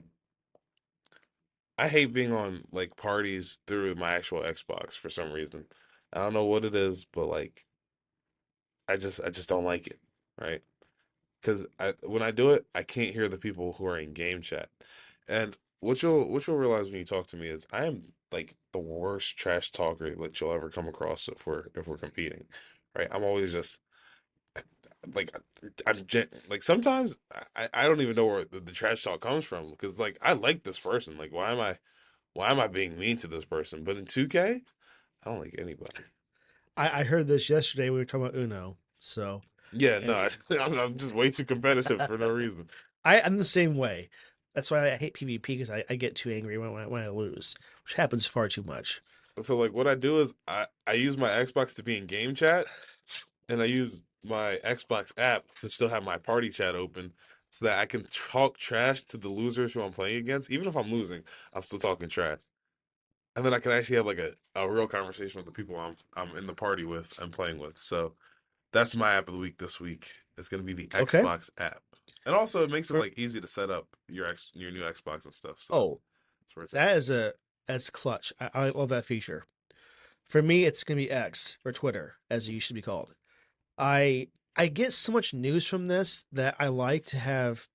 I hate being on like parties through my actual Xbox for some reason. I don't know what it is, but like I just don't like it, right? Because when I do it, I can't hear the people who are in game chat. And what you'll realize when you talk to me is I am like the worst trash talker that you'll ever come across if we're competing, right? I'm always just like like sometimes I don't even know where the trash talk comes from because like I like this person, like why am I being mean to this person? But in 2K, I don't like anybody. I heard this yesterday. We were talking about Uno. So Yeah, eh, no, I'm just way too competitive for no reason. I'm the same way. That's why I hate PvP because I get too angry when I lose, which happens far too much. So like what I do is I use my Xbox to be in game chat, and I use my Xbox app to still have my party chat open so that I can talk trash to the losers who I'm playing against. Even if I'm losing, I'm still talking trash. And then I can actually have like a real conversation with the people I'm in the party with and playing with. So that's my app of the week this week. It's gonna be the Okay. Xbox app. And also it makes it For like easy to set up your new Xbox and stuff. So oh, that's where it's at. that is a that's clutch. I love that feature. For me, it's gonna be X or Twitter, as it used to be called. I I get so much news from this that I like to have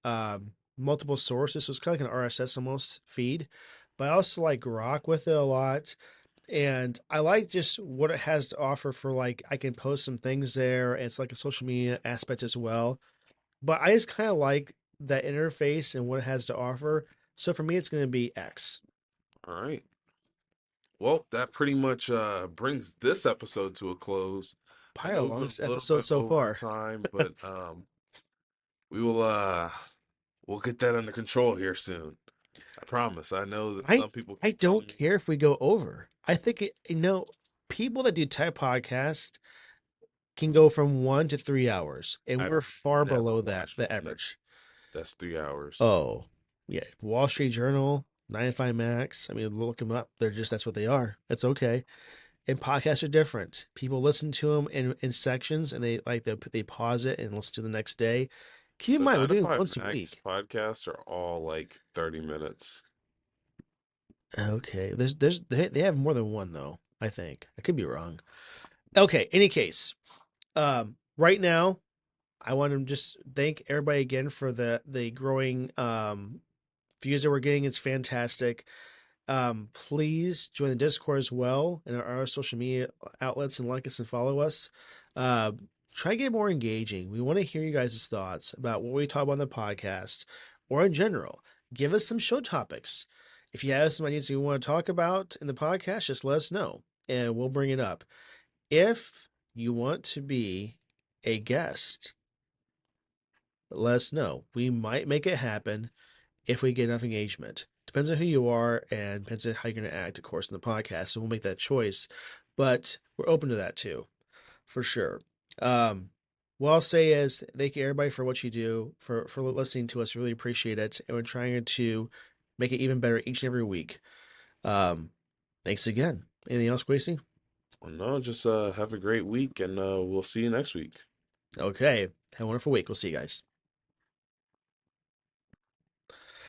multiple sources. So it's kind of like an RSS almost feed, but I also like Grok with it a lot. And I like just what it has to offer for like I can post some things there. It's like a social media aspect as well. But I just kind of like that interface and what it has to offer. So for me, it's going to be X. All right. Well, that pretty much brings this episode to a close. I Probably the know we went longest a little episode bit so over far. time, but we will we'll get that under control here soon. I promise. I know that I some people I keep don't telling me care if we go over. I think people that do tech podcast can go from 1 to 3 hours, and I've we're far never below that watched the one average. that's 3 hours. Oh, yeah, Wall Street Journal, 95 Max. I mean, look them up. They're just that's what they are. It's okay. And podcasts are different. People listen to them in sections, and they pause it and listen to the next day. Keep in So mind, we're nine to doing it five once a max week. podcasts are all like 30 minutes. Okay, they have more than one though. I think I could be wrong. Okay, any case, right now I want to just thank everybody again for the growing views that we're getting. It's fantastic. Please join the Discord as well and our social media outlets and like us and follow us. Uh, Try to get more engaging. We want to hear you guys' thoughts about what we talk about on the podcast or in general. Give us some show topics. If you have some ideas you want to talk about in the podcast, just let us know and we'll bring it up. If you want to be a guest, let us know. We might make it happen if we get enough engagement. Depends on who you are and depends on how you're going to act, of course, in the podcast. So we'll make that choice, but we're open to that too, for sure. Um, what I'll say is thank you everybody for what you do, for listening to us. Really appreciate it, and we're trying to make it even better each and every week. Um, Thanks again. Anything else, Quasey? Well, no, just have a great week, and we'll see you next week. Okay. Have a wonderful week. We'll see you guys.